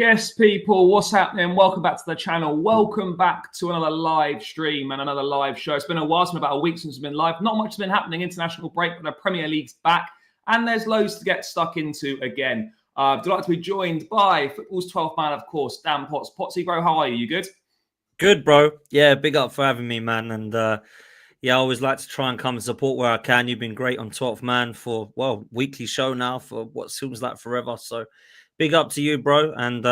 Yes, people, what's happening? Welcome back to the channel. Welcome back to another live stream and another live show. It's been a while, it's been about a week since we've been live. Not much has been happening. International break, but the Premier League's back, and there's loads to get stuck into again. Delighted to be joined by football's 12th man, of course, Dan Potts. Potsy, bro, how are you? You good? Good, bro. Yeah, big up for having me, man. And yeah, I always like to try and come and support where I can. You've been great on 12th man for, well, weekly show now for what seems like forever. So big up to you, bro. And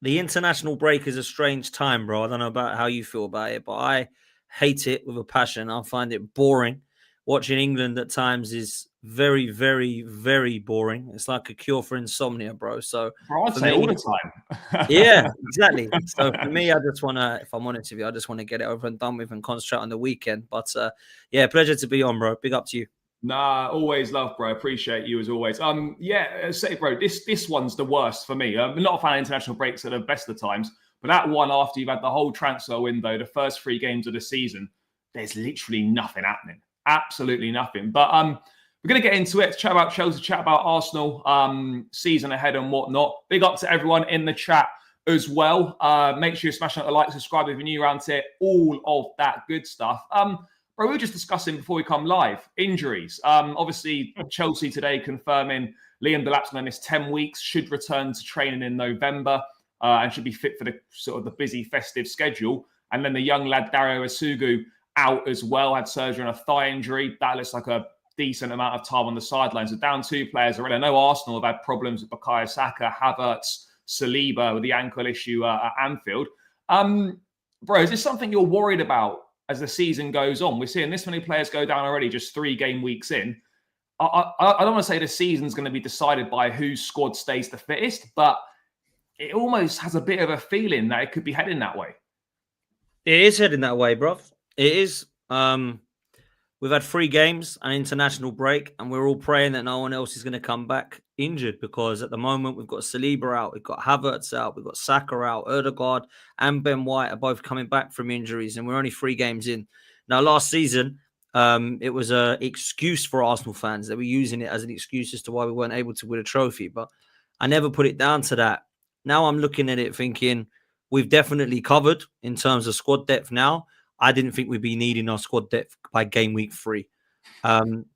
the international break is a strange time, bro. I don't know about how you feel about it, but I hate it with a passion. I find it boring. Watching England at times is very, very, very boring. It's like a cure for insomnia, bro. So Bro, I'd say all the time. Yeah, exactly. So for me, I just want to, if I'm honest with you, I just want to get it over and done with and concentrate on the weekend. But yeah, pleasure to be on, bro. Big up to you. Nah, always love, bro. Appreciate you as always. Yeah, say, bro, this one's the worst for me. I'm not a fan of international breaks at the best of the times, but that one after you've had the whole transfer window, the first 3 games of the season, there's literally nothing happening. Absolutely nothing. But we're going to get into it, chat about Chelsea, chat about Arsenal, season ahead and whatnot. Big up to everyone in the chat as well. Make sure you're smashing out the like, subscribe if you're new around here, all of that good stuff. Bro, we were just discussing before we come live, injuries. Obviously, Chelsea today confirming Liam Delap's going to miss 10 weeks, should return to training in November and should be fit for the sort of the busy festive schedule. And then the young lad, Dario Asugu, out as well, had surgery on a thigh injury. That looks like a decent amount of time on the sidelines. So down 2 players already. I know Arsenal have had problems with Bukayo Saka, Havertz, Saliba with the ankle issue at Anfield. Bro, is this something you're worried about as the season goes on? We're seeing this many players go down already just 3 game weeks in. I don't want to say the season's going to be decided by whose squad stays the fittest, but it almost has a bit of a feeling that it could be heading that way. It is heading that way, bro. It is. We've had 3 games, an international break, and we're all praying that no one else is going to come back injured, because at the moment we've got Saliba out, we've got Havertz out, we've got Saka out, Ødegaard and Ben White are both coming back from injuries, and we're only 3 games in. Now, last season, it was an excuse for Arsenal fans. They were using it as an excuse as to why we weren't able to win a trophy, but I never put it down to that. Now I'm looking at it thinking we've definitely covered in terms of squad depth now. I didn't think we'd be needing our squad depth by game week 3.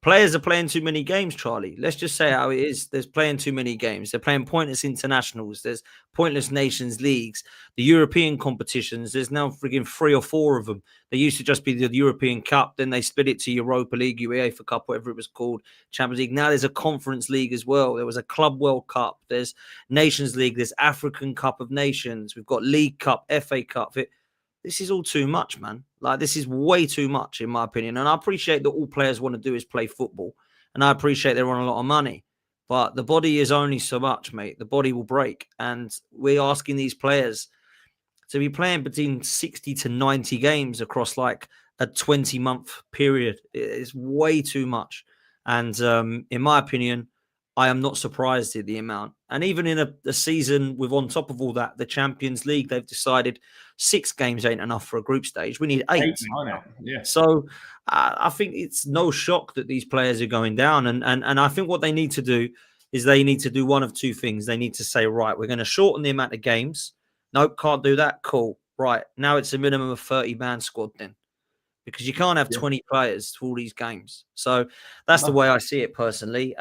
Players are playing too many games, Charlie. Let's just say how it is. There's playing too many games. They're playing pointless internationals. There's pointless nations leagues. The European competitions, there's now frigging 3 or 4 of them. They used to just be the European Cup. Then they split it to Europa League, UEFA Cup, whatever it was called, Champions League. Now there's a Conference League as well. There was a Club World Cup. There's Nations League. There's African Cup of Nations. We've got League Cup, FA Cup. This is all too much, man. Like, this is way too much, in my opinion. And I appreciate that all players want to do is play football. And I appreciate they're on a lot of money. But the body is only so much, mate. The body will break. And we're asking these players to be playing between 60 to 90 games across like a 20-month period. It's way too much. And in my opinion, I am not surprised at the amount. And even in a season with, on top of all that, the Champions League, they've decided 6 games ain't enough for a group stage. We need 8. Yeah. So I think it's no shock that these players are going down. And I think what they need to do is they need to do one of 2 things. They need to say, right, we're going to shorten the amount of games. Nope, can't do that. Cool. Right. Now it's a minimum of 30-man squad then, because you can't have 20 players for all these games. So that's the way I see it personally.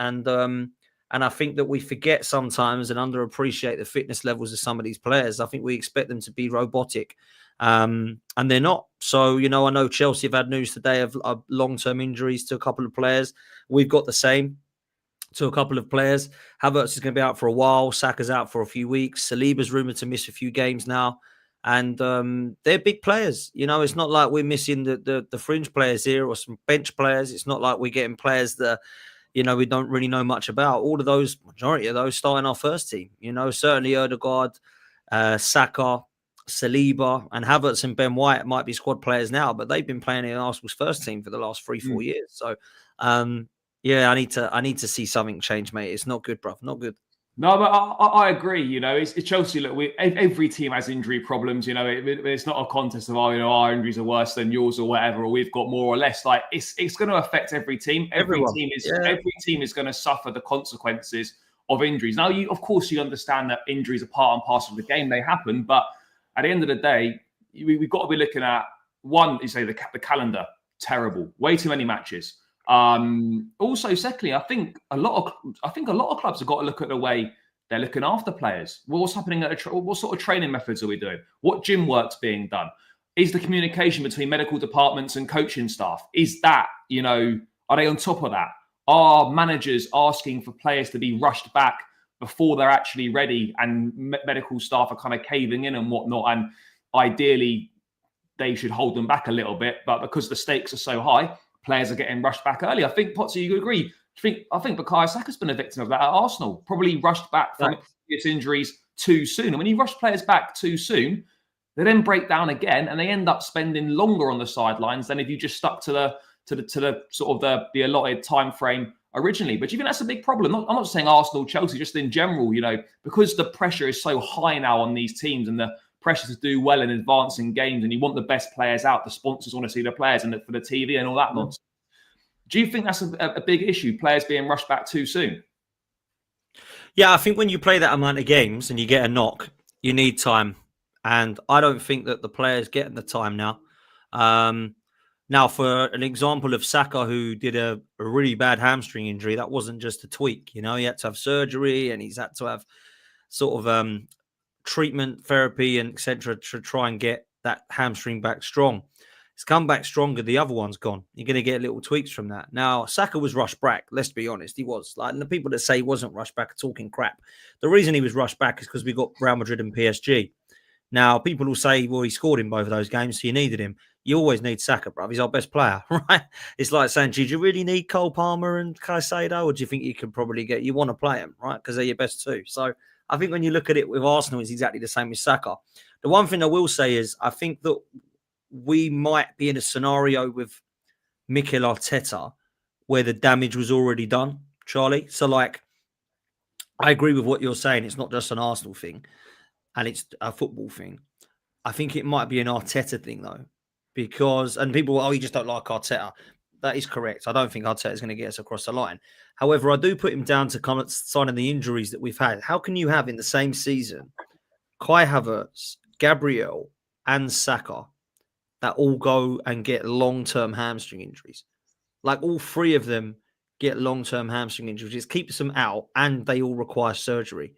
And I think that we forget sometimes and underappreciate the fitness levels of some of these players. I think we expect them to be robotic, and they're not. So, you know, I know Chelsea have had news today of long-term injuries to a couple of players. We've got the same to a couple of players. Havertz is going to be out for a while. Saka's out for a few weeks. Saliba's rumoured to miss a few games now. And they're big players. You know, it's not like we're missing the fringe players here or some bench players. It's not like we're getting players that, you know, we don't really know much about. All of those, majority of those, starting our first team. You know, certainly Ødegaard, Saka, Saliba, and Havertz and Ben White might be squad players now, but they've been playing in Arsenal's first team for the last 3-4 years. So, yeah, I need to see something change, mate. It's not good, bruv. Not good. No, but I agree. You know, it's Chelsea. Look, every team has injury problems. You know, it's not a contest of, oh, you know, our injuries are worse than yours or whatever, or we've got more or less. Like, it's going to affect every team. Every team is going to suffer the consequences of injuries. Now, of course, you understand that injuries are part and parcel of the game. They happen. But at the end of the day, we've got to be looking at, one, you say the calendar, terrible. Way too many matches. Also, secondly, I think a lot of clubs have got to look at the way they're looking after players. What's happening what sort of training methods are we doing? What gym work's being done? Is the communication between medical departments and coaching staff? Is that, are they on top of that? Are managers asking for players to be rushed back before they're actually ready, and medical staff are kind of caving in and whatnot? And ideally, they should hold them back a little bit. But because the stakes are so high, players are getting rushed back early. I think, Potsy, you agree. I think Bukayo Saka's been a victim of that at Arsenal. Probably rushed back from previous injuries too soon. And when you rush players back too soon, they then break down again, and they end up spending longer on the sidelines than if you just stuck to the sort of the allotted time frame originally. But do you think that's a big problem? I'm not saying Arsenal, Chelsea, just in general. Because the pressure is so high now on these teams, and the pressure to do well in advancing games, and you want the best players out. The sponsors want to see the players, and for the TV and all that nonsense. Do you think that's a big issue, players being rushed back too soon? Yeah, I think when you play that amount of games and you get a knock, you need time. And I don't think that the players getting the time now. Now, for an example of Saka, who did a really bad hamstring injury, that wasn't just a tweak. He had to have surgery, and he's had to have sort of treatment, therapy, and etc. to try and get that hamstring back strong. It's come back stronger. The other one's gone. You're going to get little tweaks from that. Now, Saka was rushed back. Let's be honest. He was. And the people that say he wasn't rushed back are talking crap. The reason he was rushed back is because we got Real Madrid and PSG. Now, people will say, well, he scored in both of those games, so you needed him. You always need Saka, bruv. He's our best player, right? It's like saying, do you really need Cole Palmer and Caicedo, or do you think you can probably you want to play him, right? Because they're your best two. So I think when you look at it with Arsenal, it's exactly the same as Saka. The one thing I will say is I think that we might be in a scenario with Mikel Arteta where the damage was already done, Charlie. So, I agree with what you're saying. It's not just an Arsenal thing and it's a football thing. I think it might be an Arteta thing, though, because, and people, you just don't like Arteta. That is correct. I don't think Arteta is going to get us across the line. However, I do put him down to kind of signing the injuries that we've had. How can you have in the same season Kai Havertz, Gabriel, and Saka that all go and get long-term hamstring injuries? All three of them get long-term hamstring injuries. It keeps them out, and they all require surgery.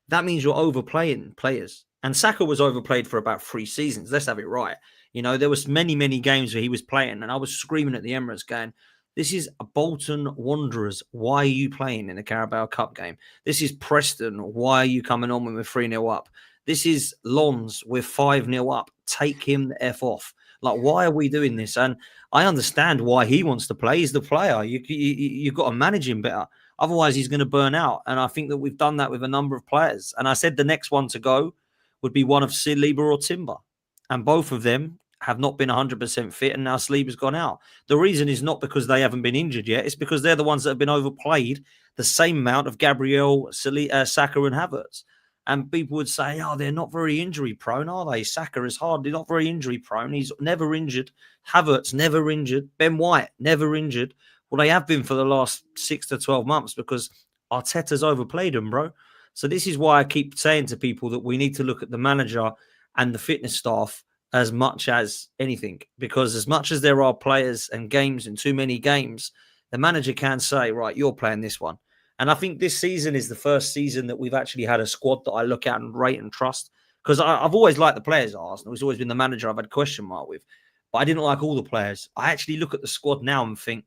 That means you're overplaying players. And Saka was overplayed for about 3 seasons. Let's have it right. There was many, many games where he was playing, and I was screaming at the Emirates going, this is Bolton Wanderers. Why are you playing in a Carabao Cup game? This is Preston. Why are you coming on when we're 3-0 up? This is Lons. We're 5-0 up. Take him the F off. Why are we doing this? And I understand why he wants to play. He's the player. You've got to manage him better. Otherwise, he's going to burn out. And I think that we've done that with a number of players. And I said the next one to go would be one of Saliba or Timber. And both of them have not been 100% fit, and now Saliba's gone out. The reason is not because they haven't been injured yet. It's because they're the ones that have been overplayed the same amount of Gabriel, Saka and Havertz. And people would say, they're not very injury prone, are they? Saka is hardly not very injury prone. He's never injured. Havertz never injured. Ben White never injured. Well, they have been for the last 6 to 12 months because Arteta's overplayed them, bro. So this is why I keep saying to people that we need to look at the manager and the fitness staff as much as anything. Because as much as there are players and games and too many games, the manager can say, right, you're playing this one. And I think this season is the first season that we've actually had a squad that I look at and rate and trust. Because I've always liked the players at Arsenal. He's always been the manager I've had question mark with. But I didn't like all the players. I actually look at the squad now and think,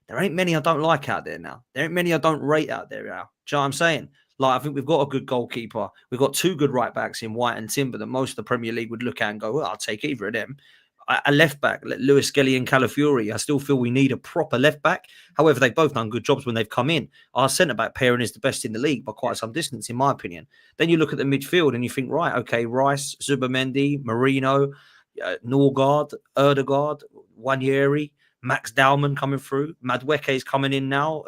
there ain't many I don't like out there now. There ain't many I don't rate out there now. Do you know what I'm saying? I think we've got a good goalkeeper. We've got 2 good right backs in White and Timber that most of the Premier League would look at and go, well, I'll take either of them. A left back, Lewis Skelly and Calafiori. I still feel we need a proper left back. However, they've both done good jobs when they've come in. Our centre back pairing is the best in the league by quite some distance, in my opinion. Then you look at the midfield and you think, right, okay, Rice, Zubamendi, Marino, Norgard, Erdegaard, Wanyeri, Max Dowman coming through. Madueke is coming in now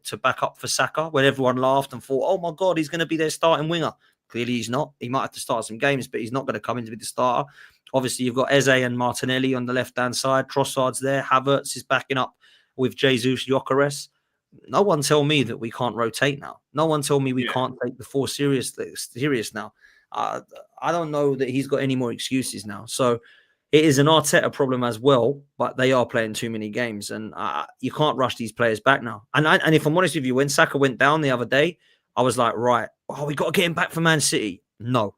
to back up for Saka when everyone laughed and thought, oh my God, he's going to be their starting winger. Clearly he's not. He might have to start some games, but he's not going to come in to be the starter. Obviously, you've got Eze and Martinelli on the left-hand side. Trossard's there. Havertz is backing up with Jesus, Yökarez. no one tell me that we can't rotate now. No one tell me we Yeah. can't take the 4 serious now. I don't know that he's got any more excuses now. So it is an Arteta problem as well, but they are playing too many games, and you can't rush these players back now. And if I'm honest with you, when Saka went down the other day, I was like, right, we got to get him back for Man City. No,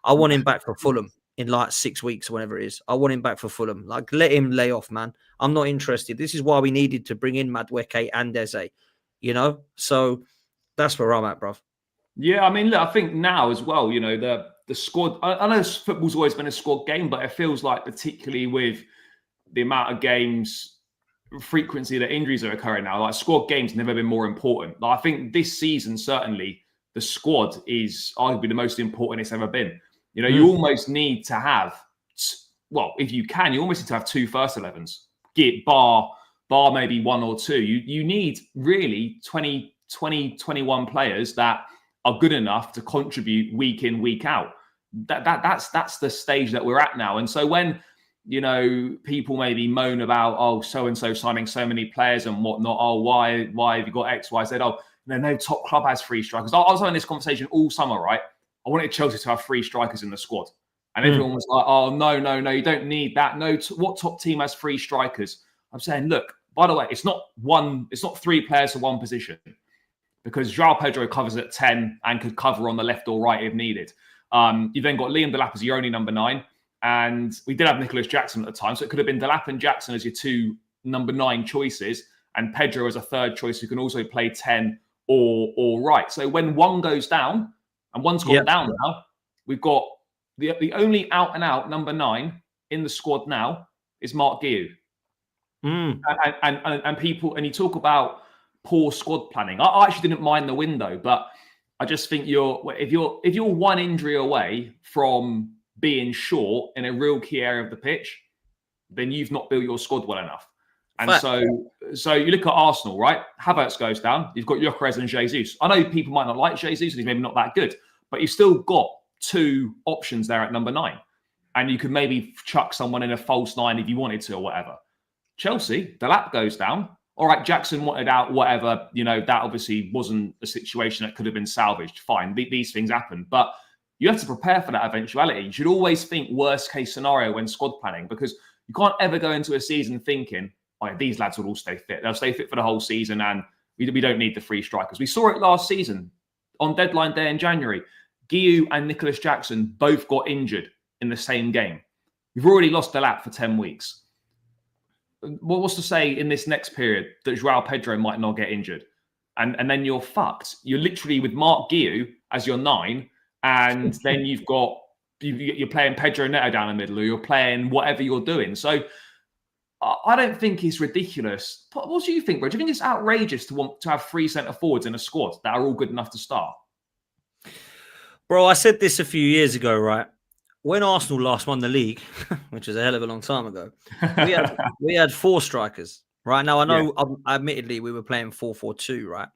I want him back for Fulham in like 6 weeks or whatever it is. I want him back for Fulham. Like, let him lay off, man. I'm not interested. This is why we needed to bring in Madueke and Eze, So that's where I'm at, bruv. Yeah, I mean, look, I think now as well, the squad. I know football's always been a squad game, but it feels like, particularly with the amount of games, frequency that injuries are occurring now, like squad games never been more important. Like, I think this season, certainly, the squad is arguably the most important it's ever been. You almost need to have, if you can, you almost need to have 2 first 11s. Bar maybe 1 or 2. You need really 20, 21 players that are good enough to contribute week in, week out. That's the stage that we're at now. And so when, people maybe moan about, so-and-so signing so many players and whatnot, why have you got X, Y, Z? No top club has 3 strikers. I was having this conversation all summer, right? I wanted Chelsea to have 3 strikers in the squad. And everyone was like, no, you don't need that. No, what top team has 3 strikers? I'm saying, look, by the way, it's not 3 players for 1 position, because João Pedro covers at 10 and could cover on the left or right if needed. You've then got Liam Delap as your only number 9. And we did have Nicholas Jackson at the time. So it could have been Delap and Jackson as your 2 number 9 choices, and Pedro as a 3rd choice who can also play 10 or right. So when one goes down, and one's gone down now, we've got the only out-and-out number 9 in the squad now is Mark Guiu. And people, and you talk about poor squad planning. I actually didn't mind the window, but I just think if you're 1 injury away from being short in a real key area of the pitch, then you've not built your squad well enough. And so you look at Arsenal, right? Havertz goes down. You've got Yökarez and Jesus. I know people might not like Jesus and he's maybe not that good, but you've still got 2 options there at number 9. And you could maybe chuck someone in a false 9 if you wanted to or whatever. Chelsea, Delap goes down. All right, Jackson wanted out, whatever. That obviously wasn't a situation that could have been salvaged. Fine, these things happen. But you have to prepare for that eventuality. You should always think worst case scenario when squad planning, because you can't ever go into a season thinking, these lads will all stay fit. They'll stay fit for the whole season, and we don't need the 3 strikers. We saw it last season on deadline day in January. Guiu and Nicholas Jackson both got injured in the same game. We've already lost Delap for 10 weeks. What's to say in this next period that João Pedro might not get injured? And then you're fucked. You're literally with Mark Guiu as your 9, and then you're playing Pedro Neto down the middle, or you're playing whatever you're doing. So I don't think it's ridiculous. What do you think, bro? Do you think it's outrageous to want to have 3 centre forwards in a squad that are all good enough to start? Bro, I said this a few years ago, right? When Arsenal last won the league, which is a hell of a long time ago, we had 4 strikers. Right now, I know, admittedly, we were playing 4-4-2, right?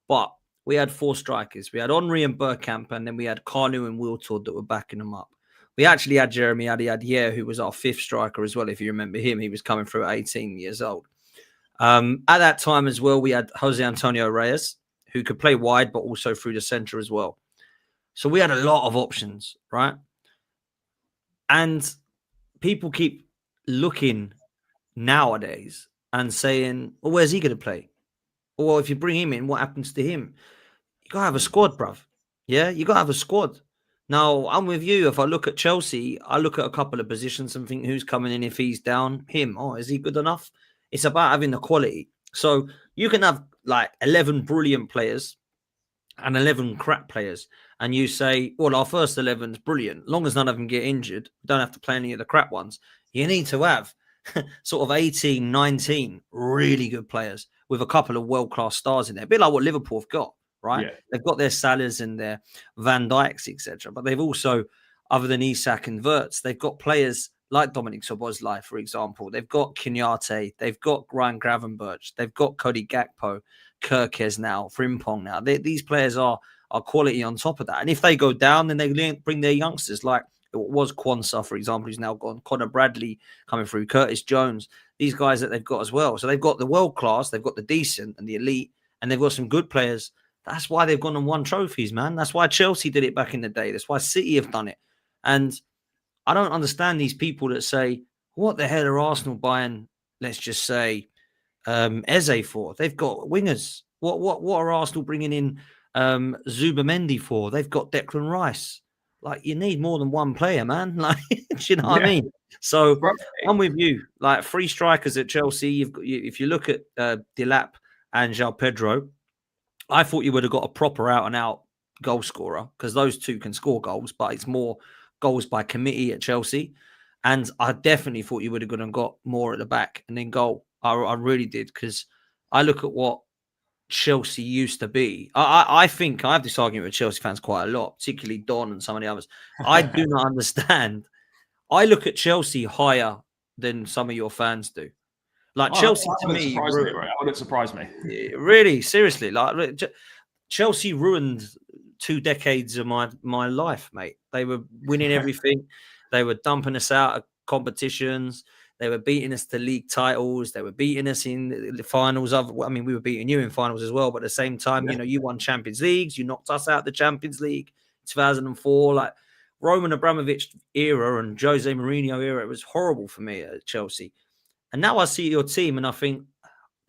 But we had 4 strikers. We had Henry and Bergkamp, and then we had Carnu and Wiltord that were backing them up. We actually had Jeremy Adiadier, who was our 5th striker as well. If you remember him, he was coming through at 18 years old. At that time as well, we had Jose Antonio Reyes, who could play wide, but also through the centre as well. So we had a lot of options, right? And people keep looking nowadays and saying, well, where's he going to play? Or if you bring him in, what happens to him? You got to have a squad, bruv. Yeah, you got to have a squad. Now, I'm with you. If I look at Chelsea, I look at a couple of positions and think who's coming in if he's down. Him. Is he good enough? It's about having the quality. So you can have like 11 brilliant players and 11 crap players. And you say, well, our first 11 is brilliant. Long as none of them get injured, we don't have to play any of the crap ones. You need to have sort of 18, 19 really good players with a couple of world-class stars in there. A bit like what Liverpool have got. Right, they've got their Salahs and their Van Dijks, etc. But they've also, other than Isak and Wirtz, they've got players like Dominic Szoboszlai, for example. They've got Kenyatte, they've got Ryan Gravenberch, they've got Cody Gakpo, Gyokeres now, Frimpong now. These players are quality on top of that. And if they go down, then they bring their youngsters like it was Quansah, for example, who's now gone. Connor Bradley coming through, Curtis Jones. these guys that they've got as well. So they've got the world class, they've got the decent and the elite, and they've got some good players. That's why they've gone and won trophies, man. That's why Chelsea did it back in the day. That's why City have done it. And I don't understand these people that say, what the hell are Arsenal buying, let's just say, Eze for? They've got wingers. What are Arsenal bringing in Zubamendi for? They've got Declan Rice. Like, you need more than one player, man. Like, do you know what I mean? So I'm with you. Like, 3 strikers at Chelsea. If you look at Delap and João Pedro, I thought you would have got a proper out-and-out goal scorer because those two can score goals, but it's more goals by committee at Chelsea. And I definitely thought you would have gone and got more at the back and then goal. I really did, because I look at what Chelsea used to be. I think I have this argument with Chelsea fans quite a lot, particularly Don and some of the others. I do not understand. I look at Chelsea higher than some of your fans do. Like, Chelsea to me, wouldn't surprise me. Really, seriously, like Chelsea ruined 2 decades of my life, mate. They were winning everything. They were dumping us out of competitions. They were beating us to league titles. They were beating us in the finals of. I mean, we were beating you in finals as well. But at the same time, you won Champions Leagues. You knocked us out the Champions League 2004. Like, Roman Abramovich era and Jose Mourinho era, it was horrible for me at Chelsea. And now I see your team and I think,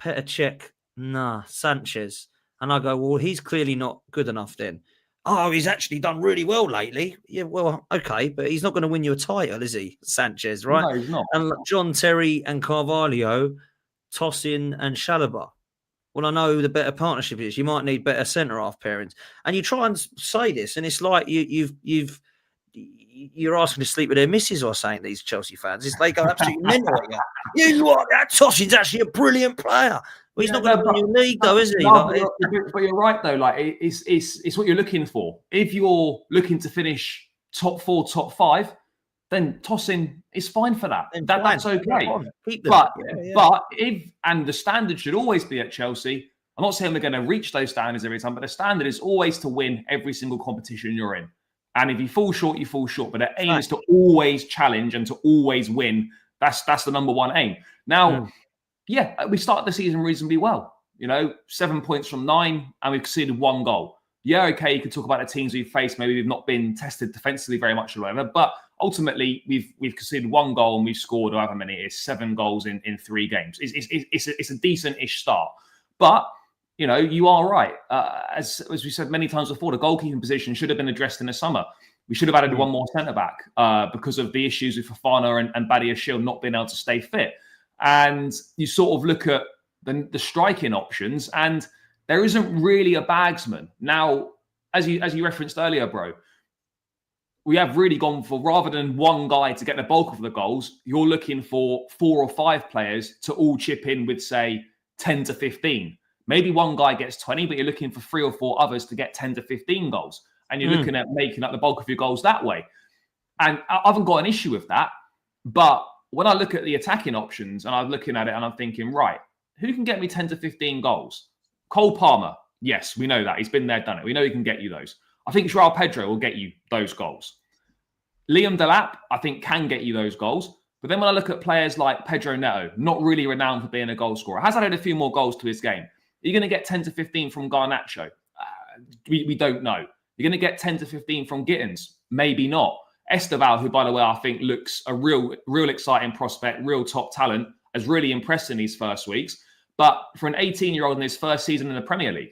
Petr Cech, nah, Sanchez. And I go, well, he's clearly not good enough then. Oh, he's actually done really well lately. Yeah, well, okay, but he's not going to win you a title, is he, Sanchez, right? No, he's not. And John Terry and Carvalho, Tosin and Chalobah. Well, I know the better partnership is. You might need better centre-half pairings. And you try and say this, and it's like you're asking to sleep with their missus or saying, these Chelsea fans. They go absolutely mental at you. You know what? That Tosin's actually a brilliant player. Well, he's not going to win your league, though, is he? No, but you're right, though. Like, it's what you're looking for. If you're looking to finish top 4, top 5, then Tosin is fine for that. That's okay. But the standard should always be at Chelsea. I'm not saying we're going to reach those standards every time, but the standard is always to win every single competition you're in. And if you fall short, you fall short. But the aim is to always challenge and to always win. That's the number one aim. Now, we started the season reasonably well. 7 points from 9, and we've conceded 1 goal. Yeah, okay, you could talk about the teams we've faced. Maybe we've not been tested defensively very much or whatever. But ultimately, we've conceded 1 goal and we've scored however many it is, 7 goals in 3 games. It's a decent-ish start. But you are right. As we said many times before, the goalkeeping position should have been addressed in the summer. We should have added 1 more centre-back because of the issues with Fofana and Badiashile not being able to stay fit. And you sort of look at the striking options, and there isn't really a bagsman. Now, as you referenced earlier, bro, we have really gone for, rather than one guy to get the bulk of the goals, you're looking for 4 or 5 players to all chip in with, say, 10 to 15. Maybe one guy gets 20, but you're looking for 3 or 4 others to get 10 to 15 goals. And you're looking at making up the bulk of your goals that way. And I haven't got an issue with that. But when I look at the attacking options and I'm looking at it and I'm thinking, right, who can get me 10 to 15 goals? Cole Palmer. Yes, we know that. He's been there, done it. We know he can get you those. I think João Pedro will get you those goals. Liam Delap, I think, can get you those goals. But then when I look at players like Pedro Neto, not really renowned for being a goal scorer, has added a few more goals to his game. Are you going to get 10 to 15 from Garnacho? We don't know. You're going to get 10 to 15 from Gittins? Maybe not. Esteval, who, by the way, I think looks a real exciting prospect, real top talent, has really impressed in these first weeks. But for an 18-year-old in his first season in the Premier League,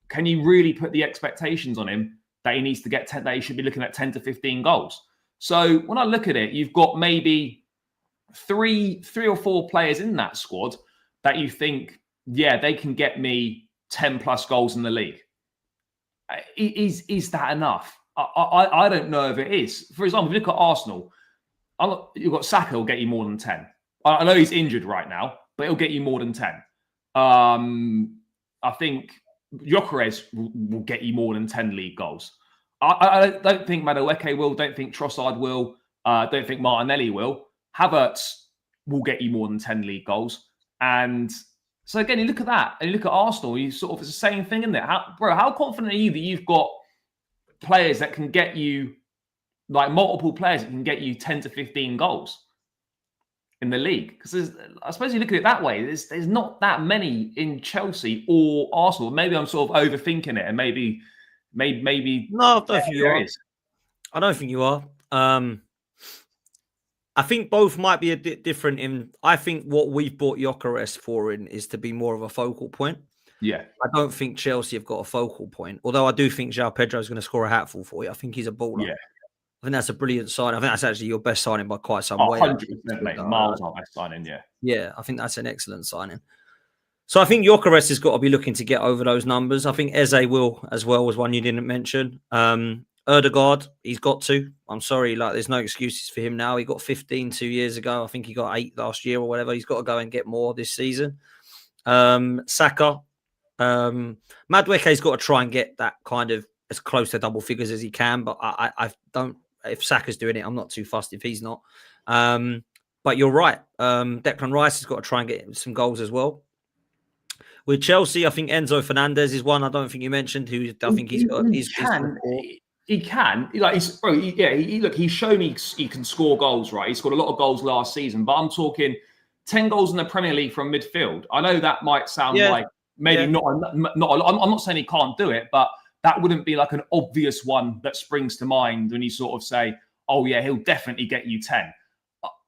can you really put the expectations on him that he needs to get 10, that he should be looking at 10 to 15 goals? So when I look at it, you've got maybe three or 4 players in that squad that you think, yeah, they can get me 10 plus goals in the league. Is that enough? I don't know if it is. For example, if you look at Arsenal, you've got Saka who'll get you more than 10. I know he's injured right now, but he'll get you more than 10. I think Yökarez will get you more than 10 league goals. I don't think Madueke will. Don't think Trossard will. Don't think Martinelli will. Havertz will get you more than 10 league goals. And so again, you look at that and you look at Arsenal, it's the same thing in there. How confident are you that you've got players that can get you, like multiple players that can get you 10 to 15 goals? in the league? Because I suppose you look at it that way. There's not that many in Chelsea or Arsenal. Maybe I'm sort of overthinking it, and maybe No, I don't think you there are. is. I don't think you are. I think both might be a bit different. I think what we've bought Yökarez for is to be more of a focal point. Yeah. I don't think Chelsea have got a focal point. Although I do think João Pedro is going to score a hatful for you. I think he's a baller. Yeah. I think that's a brilliant sign. I think that's actually your best signing by quite some way. 100%, mate. Miles our best signing, yeah. Yeah, I think that's an excellent signing. So I think Gyokeres has got to be looking to get over those numbers. I think Eze will as well, was one you didn't mention. Ødegaard, he's got to. I'm sorry, there's no excuses for him now. He got 15 2 years ago. I think he got 8 last year or whatever. He's got to go and get more this season. Saka, Madueke's got to try and get that kind of as close to double figures as he can. But I don't. If Saka's doing it, I'm not too fussed if he's not. But you're right. Declan Rice has got to try and get some goals as well. With Chelsea, I think Enzo Fernandez is one I don't think you mentioned. Who I think he's got. He can. He's shown he can score goals, right? He scored a lot of goals last season, but I'm talking 10 goals in the Premier League from midfield. I know that might sound like maybe not a lot. I'm not saying he can't do it, but that wouldn't be like an obvious one that springs to mind when you sort of say, oh yeah, he'll definitely get you 10.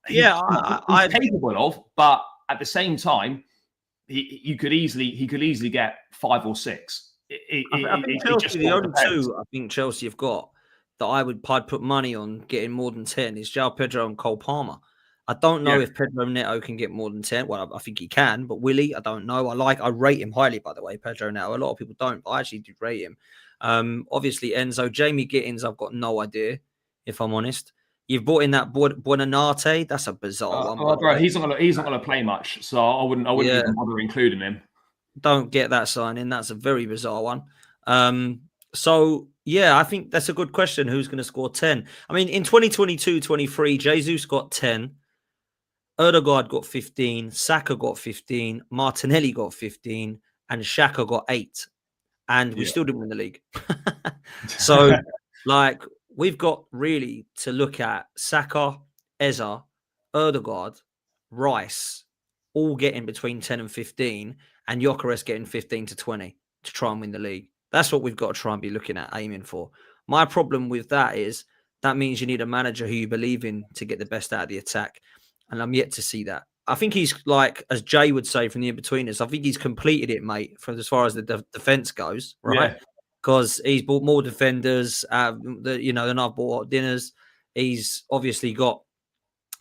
He's capable of, but at the same time, he could easily get 5 or 6. I think Chelsea, the only two I think Chelsea have got that I'd put money on getting more than 10 is João Pedro and Cole Palmer. I don't know if Pedro Neto can get more than 10. Well, I think he can, but will he? I don't know. I rate him highly, by the way, Pedro Neto. A lot of people don't, but I actually do rate him. Obviously, Enzo. Jamie Gittins, I've got no idea, if I'm honest. You've brought in that Buonanotte. That's a bizarre one. Bro, he's not going to play much, so I wouldn't even bother including him. Don't get that signing. That's a very bizarre one. So, yeah, I think that's a good question. Who's going to score 10? I mean, in 2022-23, Jesus got 10. Ødegaard got 15. Saka got 15. Martinelli got 15. And Xhaka got 8. And we still didn't win the league. So, we've got really to look at Saka, Eze, Ødegaard, Rice, all getting between 10 and 15, and Yökarez getting 15 to 20 to try and win the league. That's what we've got to try and be looking at, aiming for. My problem with that is that means you need a manager who you believe in to get the best out of the attack. And I'm yet to see that. I think he's as Jay would say from the in-betweeners, I think he's completed it, mate, from as far as the defence goes, right? Because he's bought more defenders, than I've bought dinners. He's obviously got,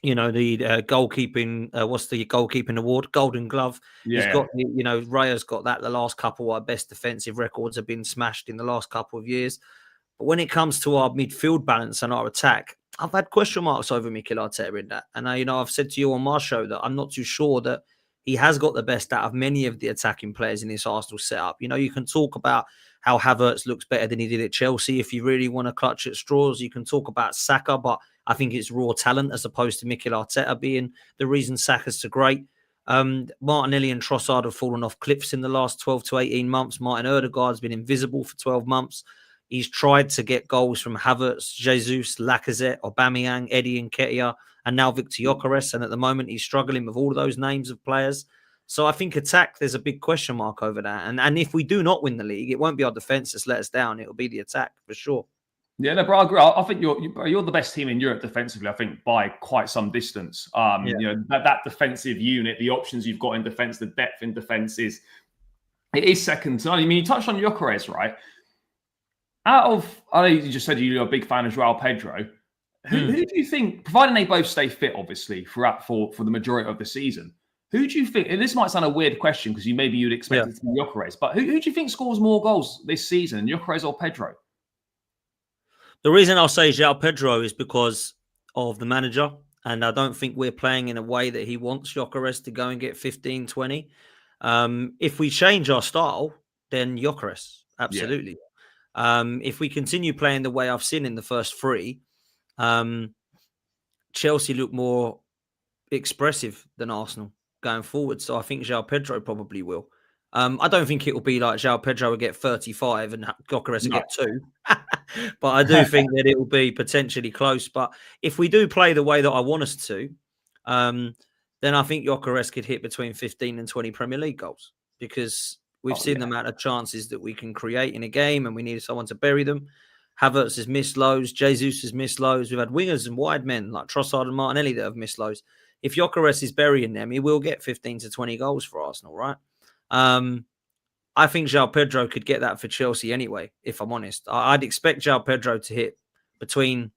the goalkeeping. What's the goalkeeping award? Golden Glove. He's got, Raya's got that. The last couple of our best defensive records have been smashed in the last couple of years. But when it comes to our midfield balance and our attack, I've had question marks over Mikel Arteta in that. And I've said to you on my show that I'm not too sure that he has got the best out of many of the attacking players in this Arsenal setup. You can talk about how Havertz looks better than he did at Chelsea. If you really want to clutch at straws, you can talk about Saka, but I think it's raw talent as opposed to Mikel Arteta being the reason Saka's so great. Martinelli and Trossard have fallen off cliffs in the last 12 to 18 months. Martin Ødegaard's been invisible for 12 months. He's tried to get goals from Havertz, Jesus, Lacazette, Aubameyang, Eddie Nketiah, and now Victor Yökarez. And at the moment, he's struggling with all of those names of players. So I think attack, there's a big question mark over that. And if we do not win the league, it won't be our defence that's let us down. It'll be the attack for sure. Yeah, no, bro, I agree. I think you're the best team in Europe defensively, I think, by quite some distance. That defensive unit, the options you've got in defence, the depth in defence it is second to none. I mean, you touched on Yökarez, right? I know you just said you're a big fan of João Pedro. Who do you think, providing they both stay fit, obviously, for the majority of the season, who do you think, and this might sound a weird question because you'd expect it to be Yökarez, but who do you think scores more goals this season, Yökarez or Pedro? The reason I'll say João Pedro is because of the manager, and I don't think we're playing in a way that he wants Yökarez to go and get 15, 20. If we change our style, then Yökarez, absolutely. Yeah. If we continue playing the way I've seen in the first 3, Chelsea look more expressive than Arsenal going forward. So I think João Pedro probably will. I don't think it will be like João Pedro will get 35 and Gyokeres will get 2. But I do think that it will be potentially close. But if we do play the way that I want us to, then I think Yökarez could hit between 15 and 20 Premier League goals, because we've seen the amount of chances that we can create in a game and we need someone to bury them. Havertz has missed loads. Jesus has missed loads. We've had wingers and wide men like Trossard and Martinelli that have missed loads. If Gyokeres is burying them, he will get 15 to 20 goals for Arsenal, right? I think João Pedro could get that for Chelsea anyway, if I'm honest. I'd expect João Pedro to hit between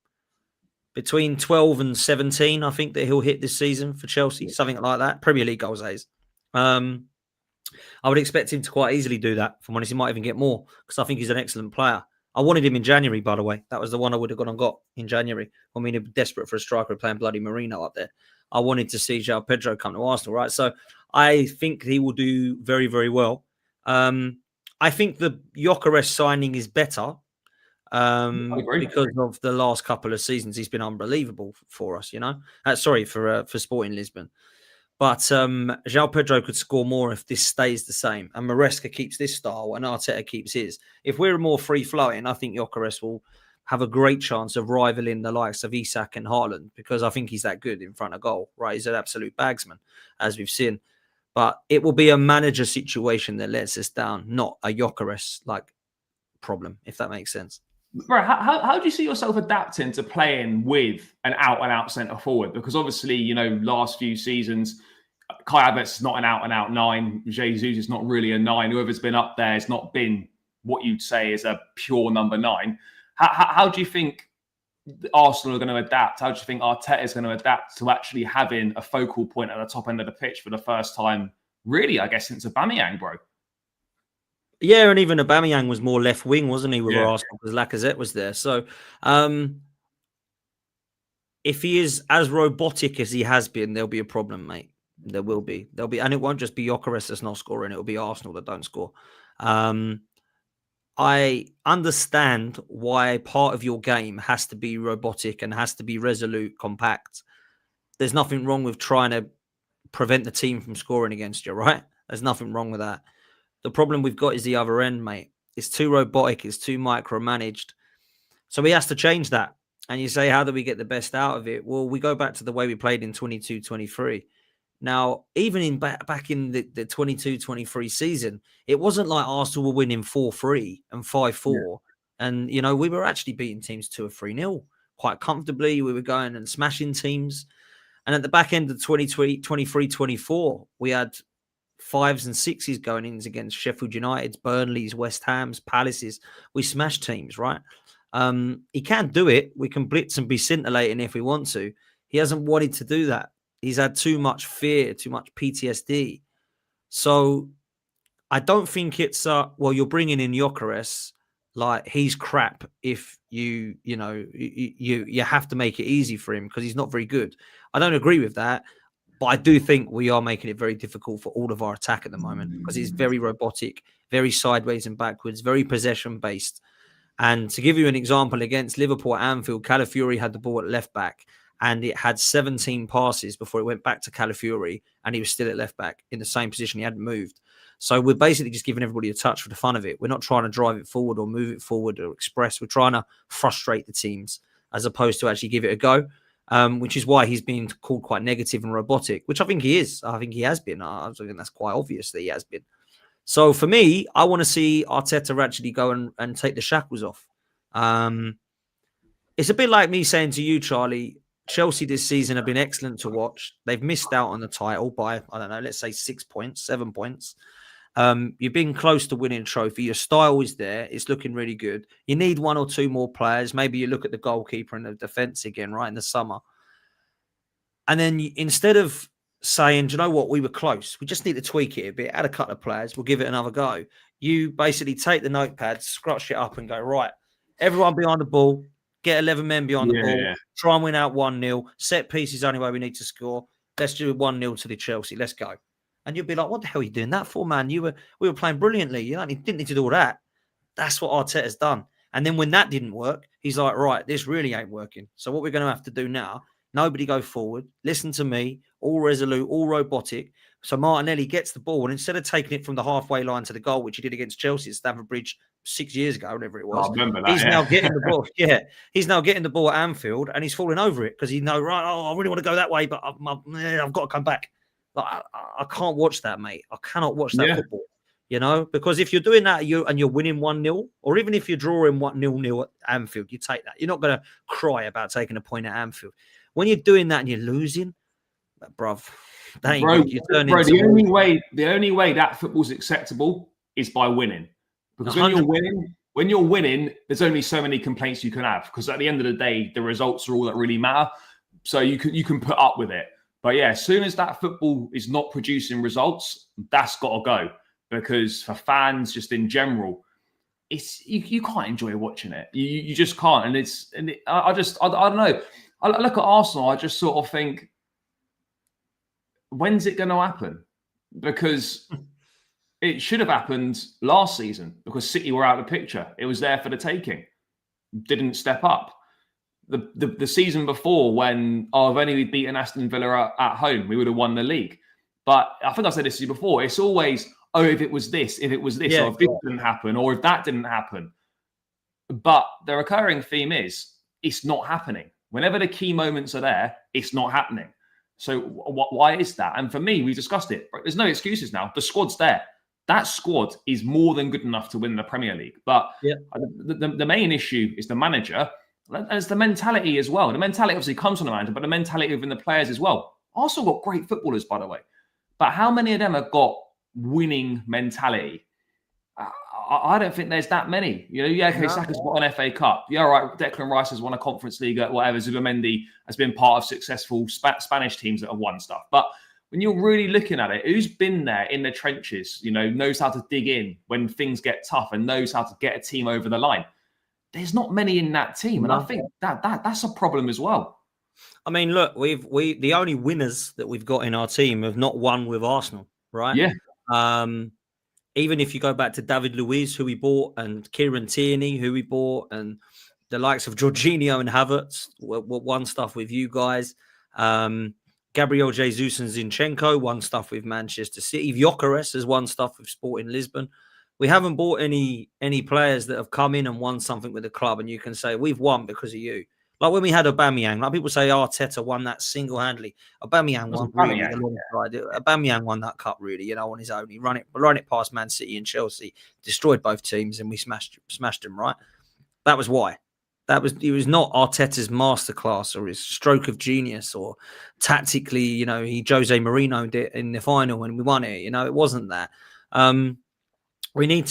12 and 17, I think that he'll hit this season for Chelsea, something like that. Premier League goals, that is. I would expect him to quite easily do that. If I'm honest, he might even get more, because I think he's an excellent player. I wanted him in January, by the way. That was the one I would have gone and got in January. I mean, desperate for a striker playing bloody Marino up there. I wanted to see João Pedro come to Arsenal, right? So I think he will do very, very well. I think the Yökarez signing is better because of the last couple of seasons. He's been unbelievable for us, for Sporting Lisbon. But João Pedro could score more if this stays the same, and Maresca keeps this style and Arteta keeps his. If we're more free-flowing, I think Yökarez will have a great chance of rivaling the likes of Isak and Haaland, because I think he's that good in front of goal, right? He's an absolute bagsman, as we've seen. But it will be a manager situation that lets us down, not a Yökarez problem, if that makes sense. Bro, how do you see yourself adapting to playing with an out-and-out centre-forward? Because obviously, last few seasons, Kai Havertz is not an out-and-out 9. Jesus is not really a 9. Whoever's been up there has not been what you'd say is a pure number 9. How do you think Arsenal are going to adapt? How do you think Arteta is going to adapt to actually having a focal point at the top end of the pitch for the first time, really, I guess, since Aubameyang, bro? Yeah, and even Aubameyang was more left wing, wasn't he, with Arsenal, because Lacazette was there. So if he is as robotic as he has been, there'll be a problem, mate. There will be. And it won't just be Yökarez that's not scoring. It'll be Arsenal that don't score. I understand why part of your game has to be robotic and has to be resolute, compact. There's nothing wrong with trying to prevent the team from scoring against you, right? There's nothing wrong with that. The problem we've got is the other end, mate. It's too robotic. It's too micromanaged. So he has to change that. And you say, how do we get the best out of it? Well, we go back to the way we played in 22-23. Now, even back in the 22-23 season, it wasn't like Arsenal were winning 4-3 and 5-4. Yeah. And, we were actually beating teams 2 or 3-0 quite comfortably. We were going and smashing teams. And at the back end of 23-24, we had 5s and 6s going in against Sheffield United's, Burnley's, West Ham's, Palace's. We smashed teams, right? He can do it. We can blitz and be scintillating if we want to. He hasn't wanted to do that. He's had too much fear, too much PTSD. So I don't think it's you're bringing in Yökarez, like he's crap if you have to make it easy for him because he's not very good. I don't agree with that, but I do think we are making it very difficult for all of our attack at the moment because it's very robotic, very sideways and backwards, very possession based. And to give you an example, against Liverpool at Anfield, Calafiori had the ball at left back. And it had 17 passes before it went back to Calafiori, and he was still at left back in the same position. He hadn't moved. So we're basically just giving everybody a touch for the fun of it. We're not trying to drive it forward or move it forward or express. We're trying to frustrate the teams as opposed to actually give it a go, which is why he's been called quite negative and robotic, which I think he is. I think he has been. I think that's quite obvious that he has been. So for me, I want to see Arteta actually go and take the shackles off. It's a bit like me saying to you, Charlie, Chelsea this season have been excellent to watch. They've missed out on the title by, I don't know, let's say 6 points, 7 points. You've been close to winning a trophy. Your style is there. It's looking really good. You need 1 or 2 more players. Maybe you look at the goalkeeper and the defence again, right, in the summer. And then instead of saying, do you know what, we were close. We just need to tweak it a bit. Add a couple of players. We'll give it another go. You basically take the notepad, scratch it up and go, right, everyone behind the ball. Get 11 men behind the ball, try and win out 1-0. Set piece is the only way we need to score. Let's do 1-0 to the Chelsea. Let's go. And you'll be like, what the hell are you doing that for, man? We were playing brilliantly. You didn't need to do all that. That's what Arteta's done. And then when that didn't work, he's like, right, this really ain't working. So what we're going to have to do now, nobody go forward. Listen to me, all resolute, all robotic. So Martinelli gets the ball, and instead of taking it from the halfway line to the goal, which he did against Chelsea at Stamford Bridge 6 years ago, whatever it was, he's now getting the ball. Yeah, he's now getting the ball at Anfield, and he's falling over it because he knows, right, I really want to go that way, but I've got to come back. Like, I can't watch that, mate. I cannot watch that football. You know, because if you're doing that and you're winning 1-0, or even if you're drawing 1-0 at Anfield, you take that. You're not going to cry about taking a point at Anfield. When you're doing that and you're losing, bruv, that ain't good. You're turning bro, the only way that football's acceptable is by winning. Because when you're winning, there's only so many complaints you can have. Because at the end of the day, the results are all that really matter. So you can put up with it. But yeah, as soon as that football is not producing results, that's got to go. Because for fans, just in general, it's you can't enjoy watching it. You just can't. And I don't know. I look at Arsenal. I just sort of think, when's it going to happen? Because it should have happened last season. Because City were out of the picture. It was there for the taking. Didn't step up. The season before, when if only we'd beaten Aston Villa at home, we would have won the league. But I think I said this to you before. It's always, if it was this, or if this didn't happen, or if that didn't happen. But the recurring theme is, it's not happening. Whenever the key moments are there, it's not happening. So why is that? And for me, we discussed it. There's no excuses now. The squad's there. That squad is more than good enough to win the Premier League. But the main issue is the manager, and it's the mentality as well. The mentality obviously comes from the manager, but the mentality within the players as well. Arsenal got great footballers, by the way. But how many of them have got winning mentality? I don't think there's that many. Saka's won an FA Cup. Yeah, all right. Declan Rice has won a Conference League, whatever. Zubimendi has been part of successful Spanish teams that have won stuff. But when you're really looking at it, who's been there in the trenches, knows how to dig in when things get tough and knows how to get a team over the line? There's not many in that team. And I think that's a problem as well. I mean, look, the only winners that we've got in our team have not won with Arsenal, right? Yeah. Even if you go back to David Luiz, who we bought, and Kieran Tierney, who we bought, and the likes of Jorginho and Havertz won stuff with you guys. Gabriel Jesus and Zinchenko won stuff with Manchester City. Yökarez has won stuff with Sporting Lisbon. We haven't bought any players that have come in and won something with the club, and you can say, we've won because of you. Like when we had Aubameyang, like people say Arteta won that single-handedly. Aubameyang won really alongside it. Aubameyang won that cup really, on his own. He ran it past Man City and Chelsea, destroyed both teams, and we smashed them, right? That was why. It was not Arteta's masterclass or his stroke of genius or tactically, Jose Mourinho'd it in the final and we won it. It wasn't that. We need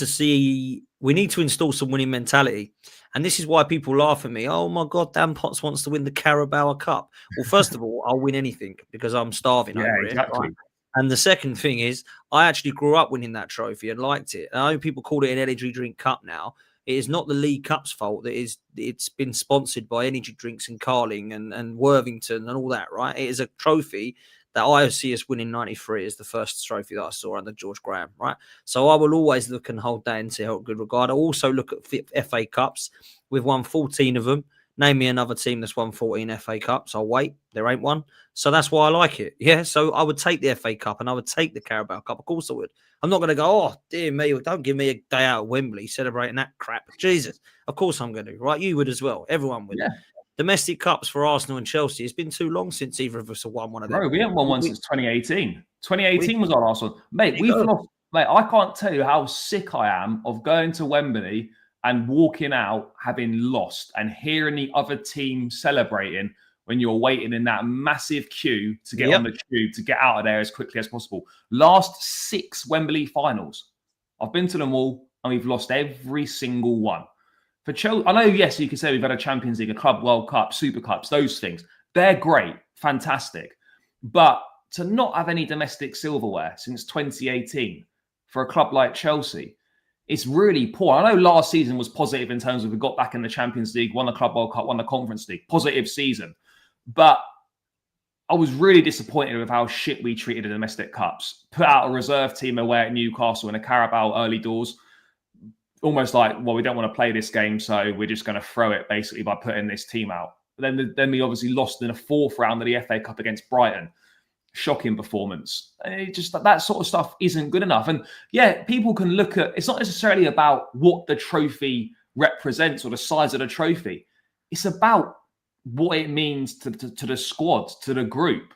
to install some winning mentality. And this is why people laugh at me. Oh, my God, Dan Potts wants to win the Carabao Cup. Well, first of all, I'll win anything because I'm starving over it. Right? And the second thing is, I actually grew up winning that trophy and liked it. And I know people call it an energy drink cup now. It is not the League Cup's fault. It's been sponsored by Energy Drinks and Carling and Worthington and all that, right? It is a trophy that I see us winning 93 is the first trophy that I saw under George Graham, right? So I will always look and hold that into good regard. I also look at FA Cups. We've won 14 of them. Name me another team that's won 14 FA Cups. I'll wait. There ain't one. So that's why I like it. Yeah, so I would take the FA Cup and I would take the Carabao Cup. Of course I would. I'm not going to go, oh, dear me, don't give me a day out at Wembley celebrating that crap. Jesus. Of course I'm going to, right? You would as well. Everyone would. Yeah. Domestic cups for Arsenal and Chelsea. It's been too long since either of us have won one of them. Bro, we haven't won one since 2018. 2018 was our last one. Mate, we've lost. Mate, I can't tell you how sick I am of going to Wembley and walking out having lost and hearing the other team celebrating when you're waiting in that massive queue to get on the tube to get out of there as quickly as possible. Last 6 Wembley finals. I've been to them all and we've lost every single one. For Chelsea, I know, yes, you can say we've had a Champions League, a Club World Cup, Super Cups, those things. They're great, fantastic. But to not have any domestic silverware since 2018 for a club like Chelsea, it's really poor. I know last season was positive in terms of we got back in the Champions League, won the Club World Cup, won the Conference League. Positive season. But I was really disappointed with how shit we treated the domestic cups. Put out a reserve team away at Newcastle in a Carabao early doors. Almost like, well, we don't want to play this game, so we're just going to throw it basically by putting this team out. Then we obviously lost in the 4th round of the FA Cup against Brighton. Shocking performance. It just that sort of stuff isn't good enough. And yeah, people can look at, it's not necessarily about what the trophy represents or the size of the trophy. It's about what it means to the squad, to the group.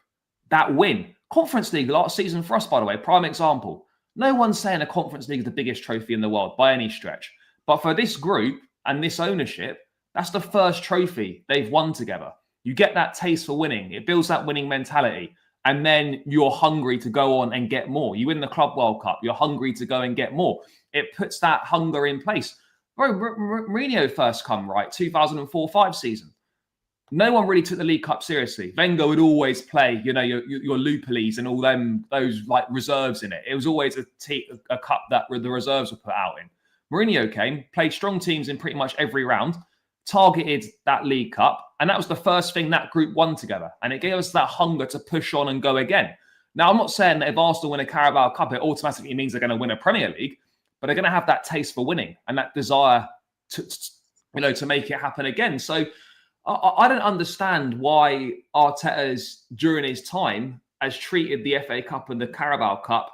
That win. Conference League last season for us, by the way, prime example. No one's saying a Conference League is the biggest trophy in the world by any stretch. But for this group and this ownership, that's the first trophy they've won together. You get that taste for winning. It builds that winning mentality. And then you're hungry to go on and get more. You win the Club World Cup. You're hungry to go and get more. It puts that hunger in place. Bro, Mourinho first come, right? 2004-05 season. No one really took the League Cup seriously. Wenger would always play, your Lupolis and all those like reserves in it. It was always a cup that the reserves were put out in. Mourinho came, played strong teams in pretty much every round, targeted that League Cup, and that was the first thing that group won together. And it gave us that hunger to push on and go again. Now, I'm not saying that if Arsenal win a Carabao Cup, it automatically means they're going to win a Premier League, but they're going to have that taste for winning and that desire to make it happen again. So I don't understand why Arteta's, during his time, has treated the FA Cup and the Carabao Cup,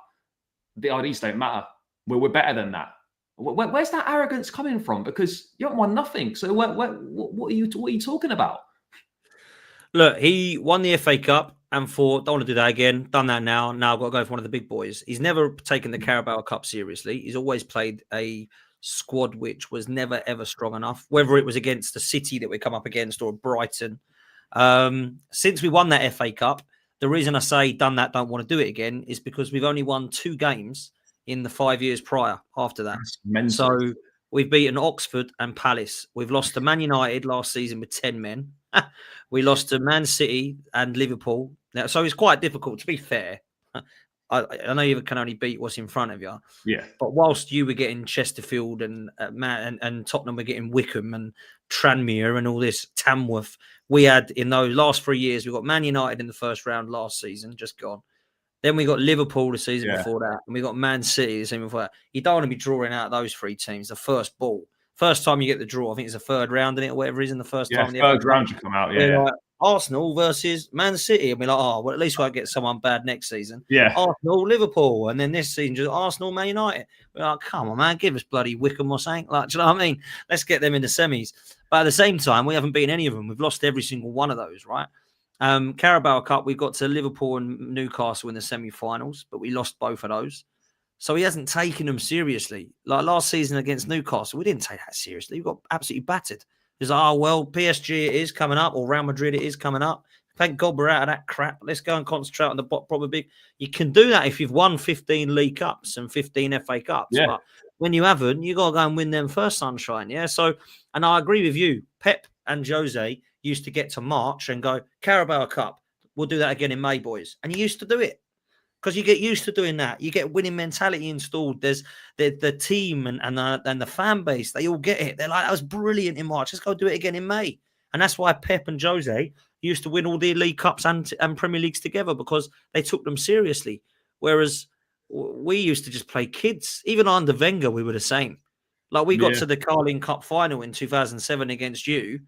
these don't matter. We're better than that. Where's that arrogance coming from? Because you haven't won nothing. So what are you talking about? Look, he won the FA Cup and thought, don't want to do that again. Done that now. Now I've got to go for one of the big boys. He's never taken the Carabao Cup seriously. He's always played a squad which was never, ever strong enough, whether it was against the City that we come up against or Brighton. Since we won that FA Cup, the reason I say done that, don't want to do it again is because we've only won 2 games in the 5 years prior after that. So we've beaten Oxford and Palace. We've lost to Man United last season with 10 men. We lost to Man City and Liverpool. Now, so it's quite difficult, to be fair. I know you can only beat what's in front of you. Yeah. But whilst you were getting Chesterfield and Tottenham were getting Wickham and Tranmere and all this Tamworth, we had in those last 3 years, we got Man United in the first round last season, just gone. Then we got Liverpool the season before that, and we got Man City the season before that. You don't want to be drawing out those 3 teams. The first ball, first time you get the draw, I think it's the third round in it or whatever it is in the first time. Yeah, third round you come out. Yeah. Like, Arsenal versus Man City, and we're like, oh, well, at least we'll get someone bad next season. Yeah. Arsenal, Liverpool, and then this season just Arsenal, Man United. We're like, come on, man, give us bloody Wickham or something. Like, do you know what I mean? Let's get them in the semis. But at the same time, we haven't beaten any of them. We've lost every single one of those, right? Carabao Cup, we got to Liverpool and Newcastle in the semi-finals, but we lost both of those. So he hasn't taken them seriously. Like last season against Newcastle, we didn't take that seriously. We got absolutely battered. It's like, oh, well, PSG it is coming up, or Real Madrid it is coming up. Thank God we're out of that crap. Let's go and concentrate on the proper big. You can do that if you've won 15 League Cups and 15 FA Cups. Yeah. But when you haven't, you got to go and win them first, sunshine. Yeah. So, and I agree with you. Pep and Jose used to get to March and go, Carabao Cup, we'll do that again in May, boys. And you used to do it because you get used to doing that. You get winning mentality installed. There's the team and the fan base. They all get it. They're like, that was brilliant in March. Let's go do it again in May. And that's why Pep and Jose used to win all the League Cups and Premier Leagues together because they took them seriously. Whereas we used to just play kids. Even under Wenger, we were the same. Like we got to the Carling Cup final in 2007 against you,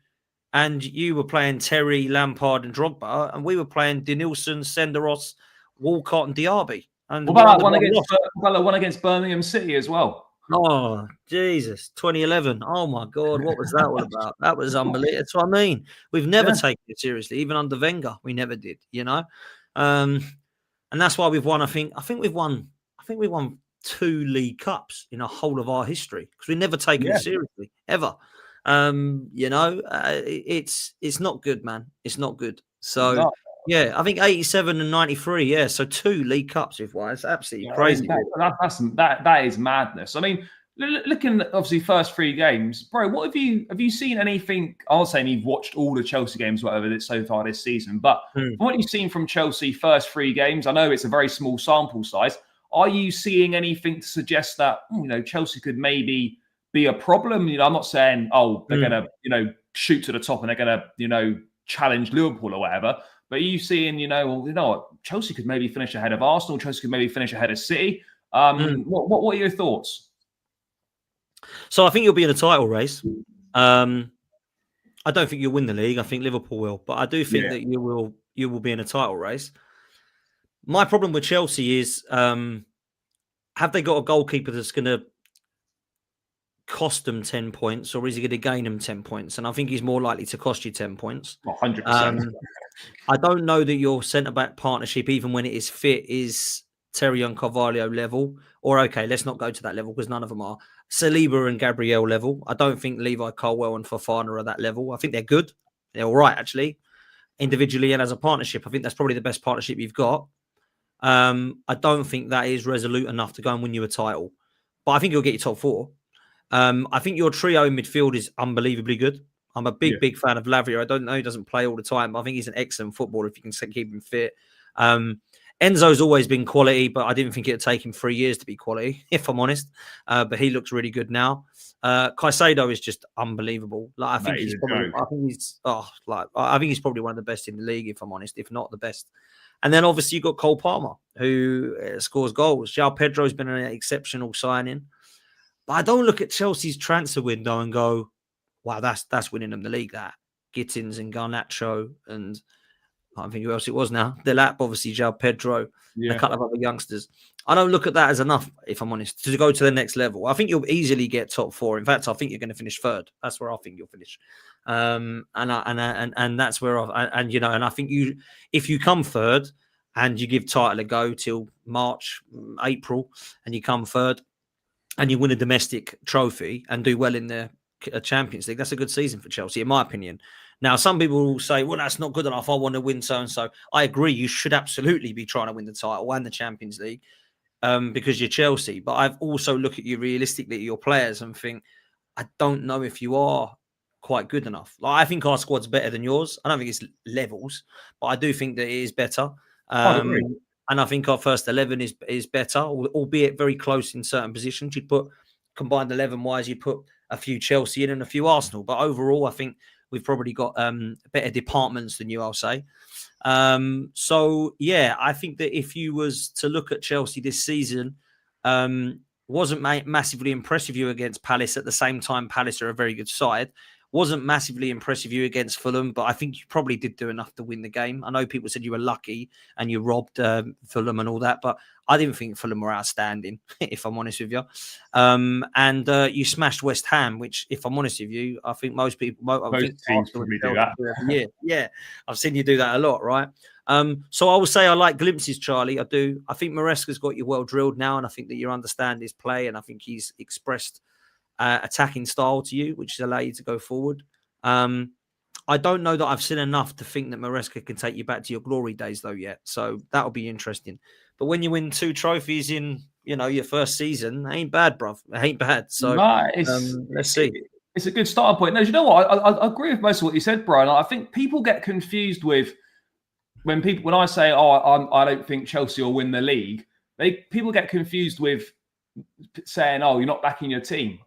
and you were playing Terry, Lampard, and Drogba, and we were playing Denilson, Senderos, Walcott, and Diaby. And what about that one against Birmingham City as well? Oh, Jesus, 2011. Oh, my God, what was that all about? That was unbelievable. That's what I mean. We've never taken it seriously. Even under Wenger, we never did, you know? And that's why we've won, I think we've won 2 League Cups in the whole of our history because we've never taken it seriously, ever. You know, it's not good, man. It's not good. So, yeah, I think 87 and 93. Yeah, so 2 League Cups we've won. It's absolutely crazy. That is madness. I mean, looking at obviously first 3 games, bro. What have you seen anything? I was saying you've watched all the Chelsea games, whatever, so far this season. But from what you've seen from Chelsea first 3 games, I know it's a very small sample size. Are you seeing anything to suggest that Chelsea could maybe be a problem? I'm not saying they're gonna shoot to the top and they're gonna challenge Liverpool or whatever. But are you seeing what, Chelsea could maybe finish ahead of Arsenal? Chelsea could maybe finish ahead of City. What are your thoughts? So I think you'll be in a title race. I don't think you'll win the league. I think Liverpool will, but I do think that you will be in a title race. My problem with Chelsea is, have they got a goalkeeper that's going to cost them 10 points or is he going to gain them 10 points? And I think he's more likely to cost you 10 points. 100%. I don't know that your centre-back partnership, even when it is fit, is Terry and Carvalho level. Or, okay, let's not go to that level because none of them are. Saliba and Gabriel level. I don't think Levi Colwill and Fofana are that level. I think they're good. They're all right, actually. Individually and as a partnership, I think that's probably the best partnership you've got. I don't think that is resolute enough to go and win you a title. But I think you'll get your top four. I think your trio in midfield is unbelievably good. I'm a big fan of Lavia. I don't know he doesn't play all the time, but I think he's an excellent footballer if you can keep him fit. Enzo's always been quality, but I didn't think it would take him 3 years to be quality, if I'm honest. But he looks really good now. Caicedo is just unbelievable. Like I think he's probably one of the best in the league, if I'm honest, if not the best. And then obviously you've got Cole Palmer, who scores goals. João Pedro's been an exceptional signing. But I don't look at Chelsea's transfer window and go, wow, that's winning them the league, that. Gittins and Garnacho and I don't think who else it was now. Delap, obviously, João Pedro, and a couple of other youngsters. I don't look at that as enough, if I'm honest, to go to the next level. I think you'll easily get top four. In fact, I think you're going to finish third. That's where I think you'll finish. And that's where I think if you come third and you give title a go till March, April, and you come third and you win a domestic trophy and do well in the Champions League, that's a good season for Chelsea, in my opinion. Now, some people will say, well, that's not good enough. I want to win so-and-so. I agree. You should absolutely be trying to win the title and the Champions League because you're Chelsea. But I've also looked at you realistically at your players and think, I don't know if you are quite good enough. Like, I think our squad's better than yours. I don't think it's levels, but I do think that it is better. And I think our first 11 is better, albeit very close in certain positions. You'd put, combined 11-wise, you'd put a few Chelsea in and a few Arsenal. But overall, I think we've probably got better departments than you, I'll say. I think that if you was to look at Chelsea this season, wasn't massively impressive you against Palace. At the same time, Palace are a very good side. Wasn't massively impressive you against Fulham, but I think you probably did do enough to win the game. I know people said you were lucky and you robbed Fulham and all that, but I didn't think Fulham were outstanding, if I'm honest with you. You smashed West Ham, which, if I'm honest with you, I think most teams probably do that. Yeah, I've seen you do that a lot, right? So I will say I like glimpses, Charlie. I do. I think Maresca's got you well drilled now, and I think that you understand his play, and I think he's expressed attacking style to you, which has allowed you to go forward. I don't know that I've seen enough to think that Maresca can take you back to your glory days, though, yet. So that'll be interesting. But when you win 2 trophies in, your first season, it ain't bad, bruv. It ain't bad. So let's see. It's a good starting point. No, you know what? I agree with most of what you said, Brian. I think people get confused with when I say, I don't think Chelsea will win the league. People get confused with saying, you're not backing your team.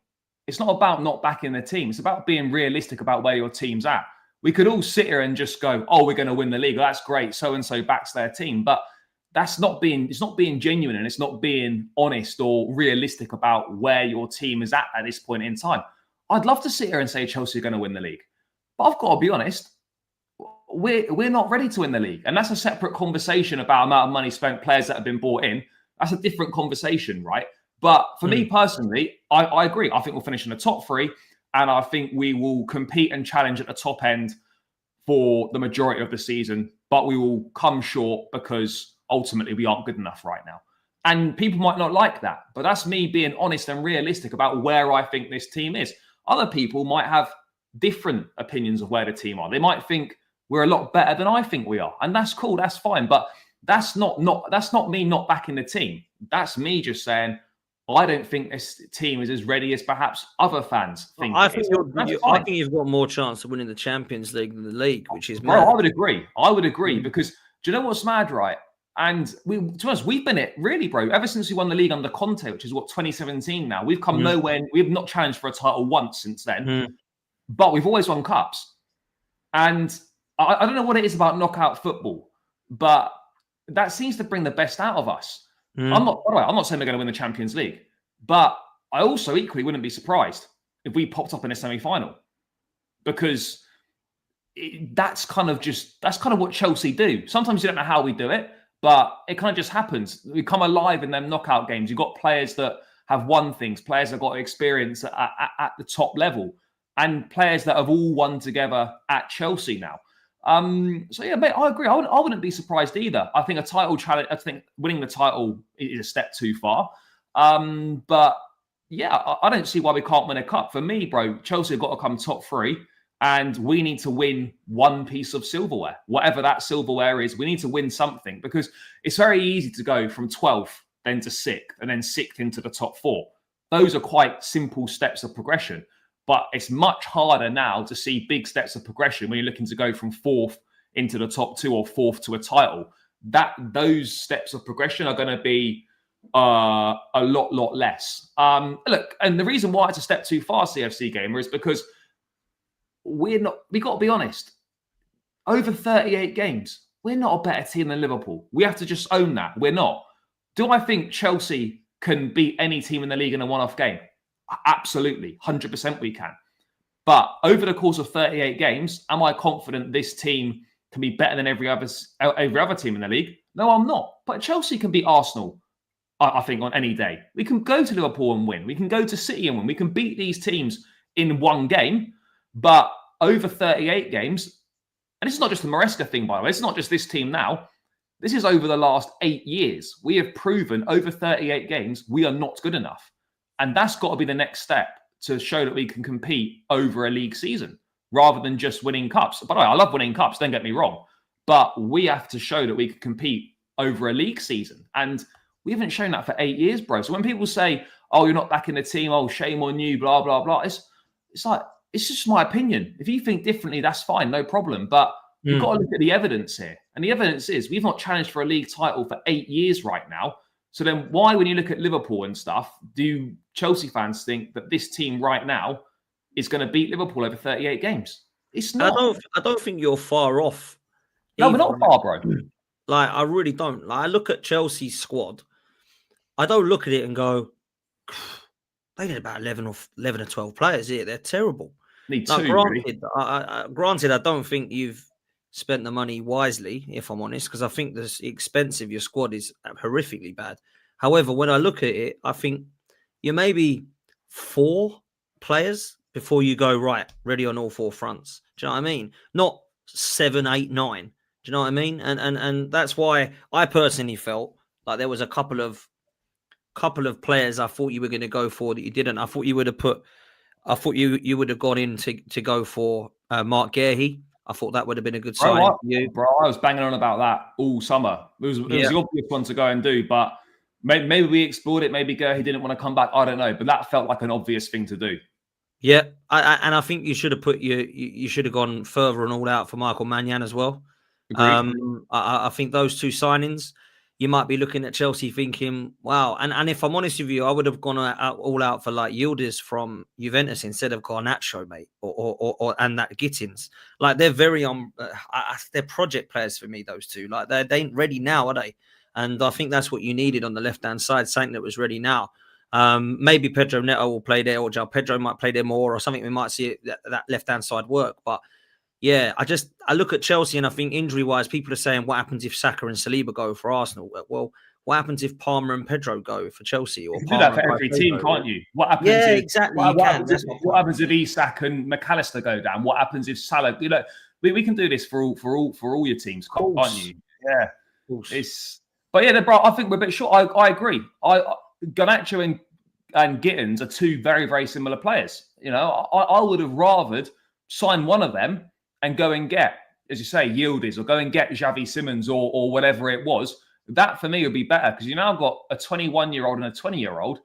It's not about not backing the team. It's about being realistic about where your team's at. We could all sit here and just go, we're going to win the league. Well, that's great. So-and-so backs their team. But it's not being genuine, and it's not being honest or realistic about where your team is at this point in time. I'd love to sit here and say Chelsea are going to win the league. But I've got to be honest, we're not ready to win the league. And that's a separate conversation about amount of money spent, players that have been bought in. That's a different conversation, right? But for me personally, I agree. I think we'll finish in the top 3, and I think we will compete and challenge at the top end for the majority of the season, but we will come short because ultimately we aren't good enough right now. And people might not like that, but that's me being honest and realistic about where I think this team is. Other people might have different opinions of where the team are. They might think we're a lot better than I think we are, and that's cool, that's fine. But that's not me not backing the team. That's me just saying, I don't think this team is as ready as perhaps other fans think. I think you've got more chance of winning the Champions League than the league, which is mad. I would agree because do you know what's mad, right? And to be honest, we've been it really, bro. Ever since we won the league under Conte, which is 2017 now, we've come nowhere. We have not challenged for a title once since then, but we've always won cups. And I don't know what it is about knockout football, but that seems to bring the best out of us. I'm not saying we're going to win the Champions League, but I also equally wouldn't be surprised if we popped up in a semi-final, because that's kind of what Chelsea do. Sometimes you don't know how we do it, but it kind of just happens. We come alive in them knockout games. You've got players that have won things, players that have got experience at the top level, and players that have all won together at Chelsea now. So yeah, mate, I agree. I wouldn't be surprised either. I think a title challenge. I think winning the title is a step too far. But yeah, I don't see why we can't win a cup. For me, bro, Chelsea have got to come top 3, and we need to win one piece of silverware, whatever that silverware is. We need to win something, because it's very easy to go from 12th then to 6th, and then 6th into the top 4. Those are quite simple steps of progression. But it's much harder now to see big steps of progression when you're looking to go from 4th into the top 2 or 4th to a title. Those steps of progression are going to be a lot less. Look, and the reason why it's a step too far, CFC Gamer, is because we got to be honest. Over 38 games, we're not a better team than Liverpool. We have to just own that. We're not. Do I think Chelsea can beat any team in the league in a one-off game? Absolutely, 100% we can. But over the course of 38 games, am I confident this team can be better than every other team in the league? No, I'm not. But Chelsea can beat Arsenal, I think, on any day. We can go to Liverpool and win. We can go to City and win. We can beat these teams in one game. But over 38 games, and this is not just the Maresca thing, by the way. It's not just this team now. This is over the last 8 years. We have proven over 38 games we are not good enough. And that's got to be the next step to show that we can compete over a league season rather than just winning cups. By the way, I love winning cups, don't get me wrong. But we have to show that we can compete over a league season. And we haven't shown that for 8 years, bro. So when people say, oh, you're not back in the team, oh, shame on you, blah, blah, blah. It's like, it's just my opinion. If you think differently, that's fine, no problem. But you've got to look at the evidence here. And the evidence is we've not challenged for a league title for 8 years right now. So then why, when you look at Liverpool and stuff, do Chelsea fans think that this team right now is going to beat Liverpool over 38 games? It's not. I don't think you're far off. No, we're not far, bro. Like, I really don't. Like, I look at Chelsea's squad. I don't look at it and go, they need about 11 or 12 players here. They're terrible. Need like, two, granted, really. Granted, I don't think you've spent the money wisely, if I'm honest, because I think the expensive your squad is horrifically bad. However, when I look at it, I think you're maybe 4 players before you go, right, ready on all 4 fronts. Do you know what I mean? Not 7, 8, 9. Do you know what I mean? And that's why I personally felt like there was a couple of players I thought you were going to go for that you didn't. I thought you would have gone in to go for Mark Guehi. I thought that would have been a good sign for you. Bro, I was banging on about that all summer. It was the obvious one to go and do, but maybe we explored it. Maybe he didn't want to come back. I don't know, but that felt like an obvious thing to do. Yeah, and I think you should have you should have gone further and all out for Michael Maignan as well. I think those 2 signings, you might be looking at Chelsea thinking, wow. And if I'm honest with you, I would have gone all out for like Yökarez from Juventus instead of Garnacho, mate, or and that Gittins. Like, they're very they're project players for me, those 2. Like, they ain't ready now, are they? And I think that's what you needed on the left-hand side, something that was ready now. Maybe Pedro Neto will play there, or João Pedro might play there more, or something. We might see that left-hand side work. But yeah, I look at Chelsea and I think injury-wise, people are saying, what happens if Saka and Saliba go for Arsenal? Well, what happens if Palmer and Pedro go for Chelsea? Or you can do that for every team, can't you? What happens? Yeah, exactly. What happens if Isak and McAllister go down? What happens if Salah? You know, we can do this for all your teams, can't you? Yeah, but yeah, bro, I think we're a bit short. I agree. Garnacho and Gittins are 2 very, very similar players. You know, I would have rathered sign one of them and go and get, as you say, Yökarez, or go and get Xavi Simons or whatever it was. That for me would be better, because you now got a 21-year-old and a 20-year-old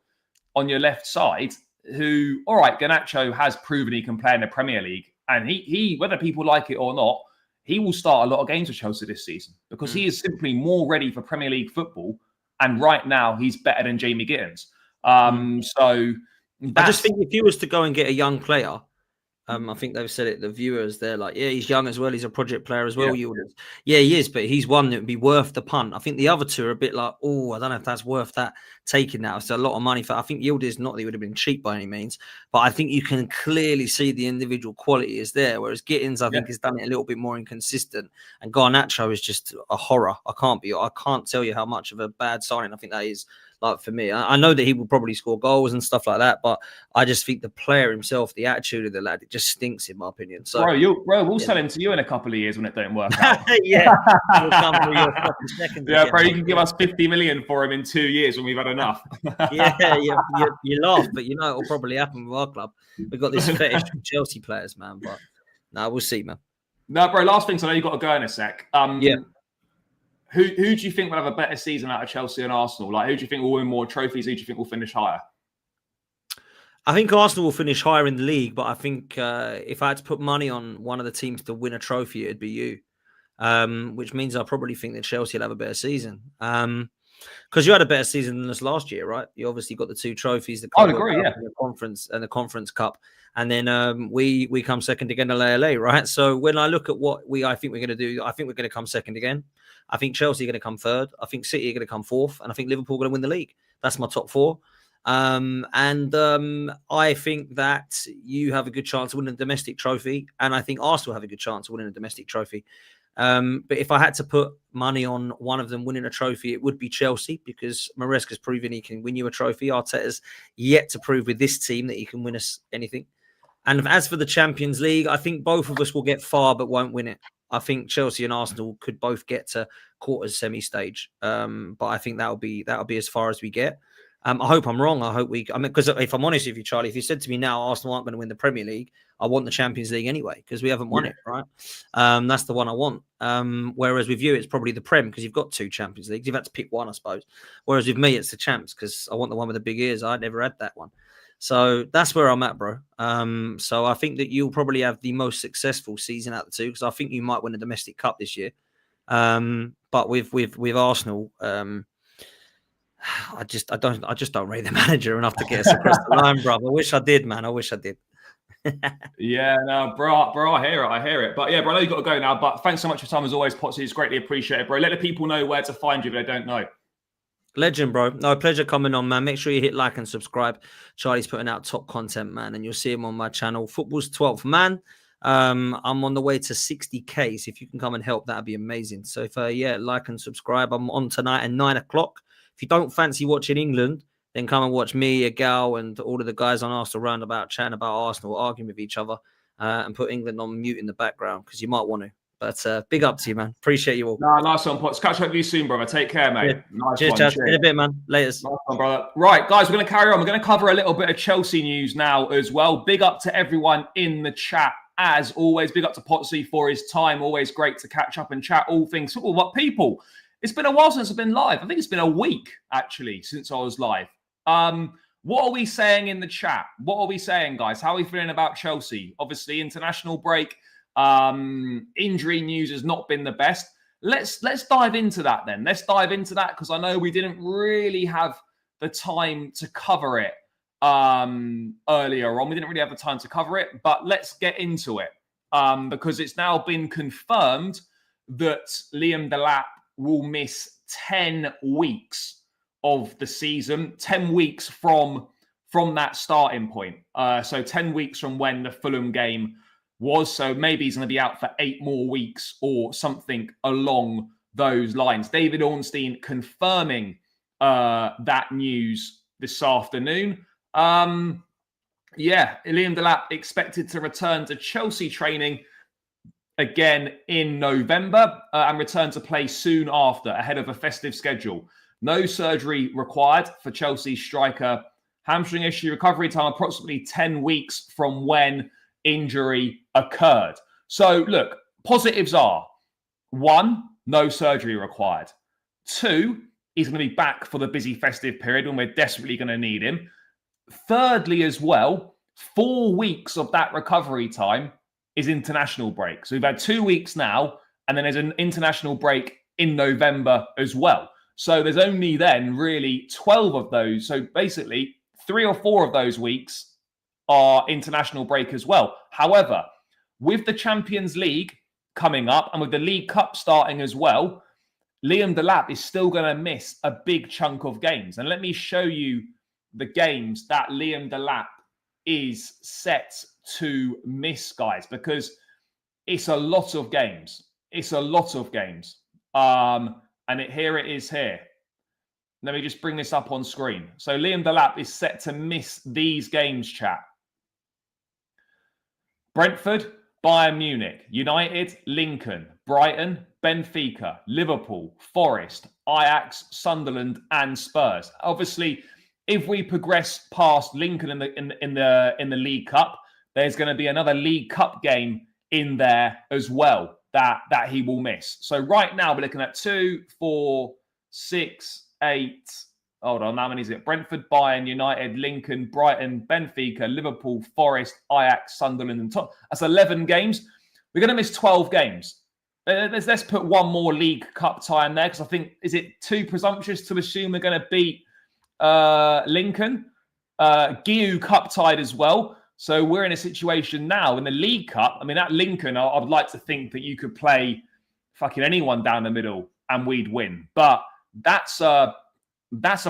on your left side who, all right, Garnacho has proven he can play in the Premier League, and he whether people like it or not, he will start a lot of games for Chelsea this season, because he is simply more ready for Premier League football, and right now he's better than Jamie Gittins. So I just think if you was to go and get a young player, I think they've said it, the viewers, they're like, yeah, he's young as well. He's a project player as well. Yeah, he is, but he's one that would be worth the punt. I think the other 2 are a bit like, oh, I don't know if that's worth that, taking that. It's a lot of money for. I think Yökarez, not that he would have been cheap by any means, but I think you can clearly see the individual quality is there. Whereas Gittins, I think, has done it a little bit more inconsistent. And Garnacho is just a horror. I can't tell you how much of a bad signing I think that is. Like for me, I know that he will probably score goals and stuff like that, but I just think the player himself, the attitude of the lad, it just stinks in my opinion. So, we'll sell him to you in a couple of years when it don't work out. Yeah, he'll come for your fucking seconds. Yeah, again, bro, you can give us 50 million for him in 2 years when we've had enough. you laugh, but you know it'll probably happen with our club. We've got this fetish for Chelsea players, man. But no, we'll see, man. No, bro, last thing, so I know you've got to go in a sec. Yeah. Who do you think will have a better season out of Chelsea and Arsenal? Like, who do you think will win more trophies? Who do you think will finish higher? I think Arsenal will finish higher in the league, but I think if I had to put money on one of the teams to win a trophy, it'd be you. Which means I probably think that Chelsea will have a better season. Because you had a better season than us last year, right? You obviously got the 2 trophies, the conference and the Conference Cup, and then we come second again to LA, right? So when I look at what I think we're going to do, I think we're going to come second again. I think Chelsea are going to come third. I think City are going to come fourth, and I think Liverpool are going to win the league. That's my top 4. I think that you have a good chance of winning a domestic trophy, and I think Arsenal have a good chance of winning a domestic trophy. But if I had to put money on one of them winning a trophy, it would be Chelsea, because Maresca's proven he can win you a trophy. Arteta's yet to prove with this team that he can win us anything. And as for the Champions League, I think both of us will get far but won't win it. I think Chelsea and Arsenal could both get to quarters, semi-stage. But I think that'll be as far as we get. I hope I'm wrong. Because if I'm honest with you, Charlie, if you said to me now Arsenal aren't going to win the Premier League, I want the Champions League anyway, because we haven't won it, right? That's the one I want. Whereas with you, it's probably the Prem, because you've got 2 Champions Leagues. You've had to pick one, I suppose. Whereas with me, it's the Champs, because I want the one with the big ears. I never had that one. So that's where I'm at, bro. So I think that you'll probably have the most successful season out of the 2, because I think you might win a domestic cup this year. But with Arsenal, I just don't rate the manager enough to get us across the line, bro. I wish I did, man. I wish I did. Yeah, no, bro, I hear it. But yeah, bro, I know you've got to go now. But thanks so much for your time as always, Potsy. It's greatly appreciated, bro. Let the people know where to find you if they don't know. Legend, bro. No, pleasure coming on, man. Make sure you hit like and subscribe. Charlie's putting out top content, man, and you'll see him on my channel. Football's 12th man. I'm on the way to 60K. So if you can come and help, that'd be amazing. So if like and subscribe. I'm on tonight at 9 o'clock. If you don't fancy watching England, then come and watch me, a gal, and all of the guys on Arsenal Roundabout chatting about Arsenal, arguing with each other, and put England on mute in the background, because you might want to. But big up to you, man. Appreciate you all. No, nice one, Potts. Catch up with you soon, brother. Take care, mate. Yeah. Nice Cheers, one. Chad. In a bit, man. Later. Nice one, brother. Right, guys, we're going to carry on. We're going to cover a little bit of Chelsea news now as well. Big up to everyone in the chat. As always, big up to Potsy for his time. Always great to catch up and chat all things football. But people, it's been a while since I've been live. I think it's been a week, actually, since I was live. What are we saying in the chat? What are we saying, guys? How are we feeling about Chelsea? Obviously, international break. Injury news has not been the best. Let's dive into that then. Let's dive into that, because I know we didn't really have the time to cover it earlier on. We didn't really have the time to cover it, but let's get into it because it's now been confirmed that Liam Delap will miss 10 weeks of the season, 10 weeks from that starting point. So 10 weeks from when the Fulham game was. So maybe he's going to be out for 8 more weeks or something along those lines. David Ornstein confirming that news this afternoon. Liam Delap expected to return to Chelsea training again in November and return to play soon after, ahead of a festive schedule. No surgery required for Chelsea striker. Hamstring issue, recovery time approximately 10 weeks from when injury occurred. So look, positives are: 1, no surgery required. 2, he's going to be back for the busy festive period when we're desperately going to need him. Thirdly, as well, 4 weeks of that recovery time is international break. So we've had 2 weeks now, and then there's an international break in November as well. So there's only then really 12 of those. So basically 3 or 4 of those weeks are international break as well. However, with the Champions League coming up and with the League Cup starting as well, Liam Delap is still going to miss a big chunk of games. And let me show you the games that Liam Delap is set to miss, guys, because it's a lot of games. It's a lot of games. Here it is here. Let me just bring this up on screen. So Liam Delap is set to miss these games, chat. Brentford, Bayern Munich, United, Lincoln, Brighton, Benfica, Liverpool, Forest, Ajax, Sunderland, and Spurs. Obviously, if we progress past Lincoln in the League Cup, there's going to be another League Cup game in there as well that he will miss. So right now we're looking at 2, 4, 6, 8. Hold on, how many is it? Brentford, Bayern, United, Lincoln, Brighton, Benfica, Liverpool, Forest, Ajax, Sunderland, and top. That's 11 games. We're going to miss 12 games. Let's put one more League Cup tie in there, because I think, is it too presumptuous to assume we're going to beat Lincoln? Gyokeres Cup tied as well. So we're in a situation now in the League Cup. I mean, at Lincoln, I'd like to think that you could play fucking anyone down the middle and we'd win. But that's a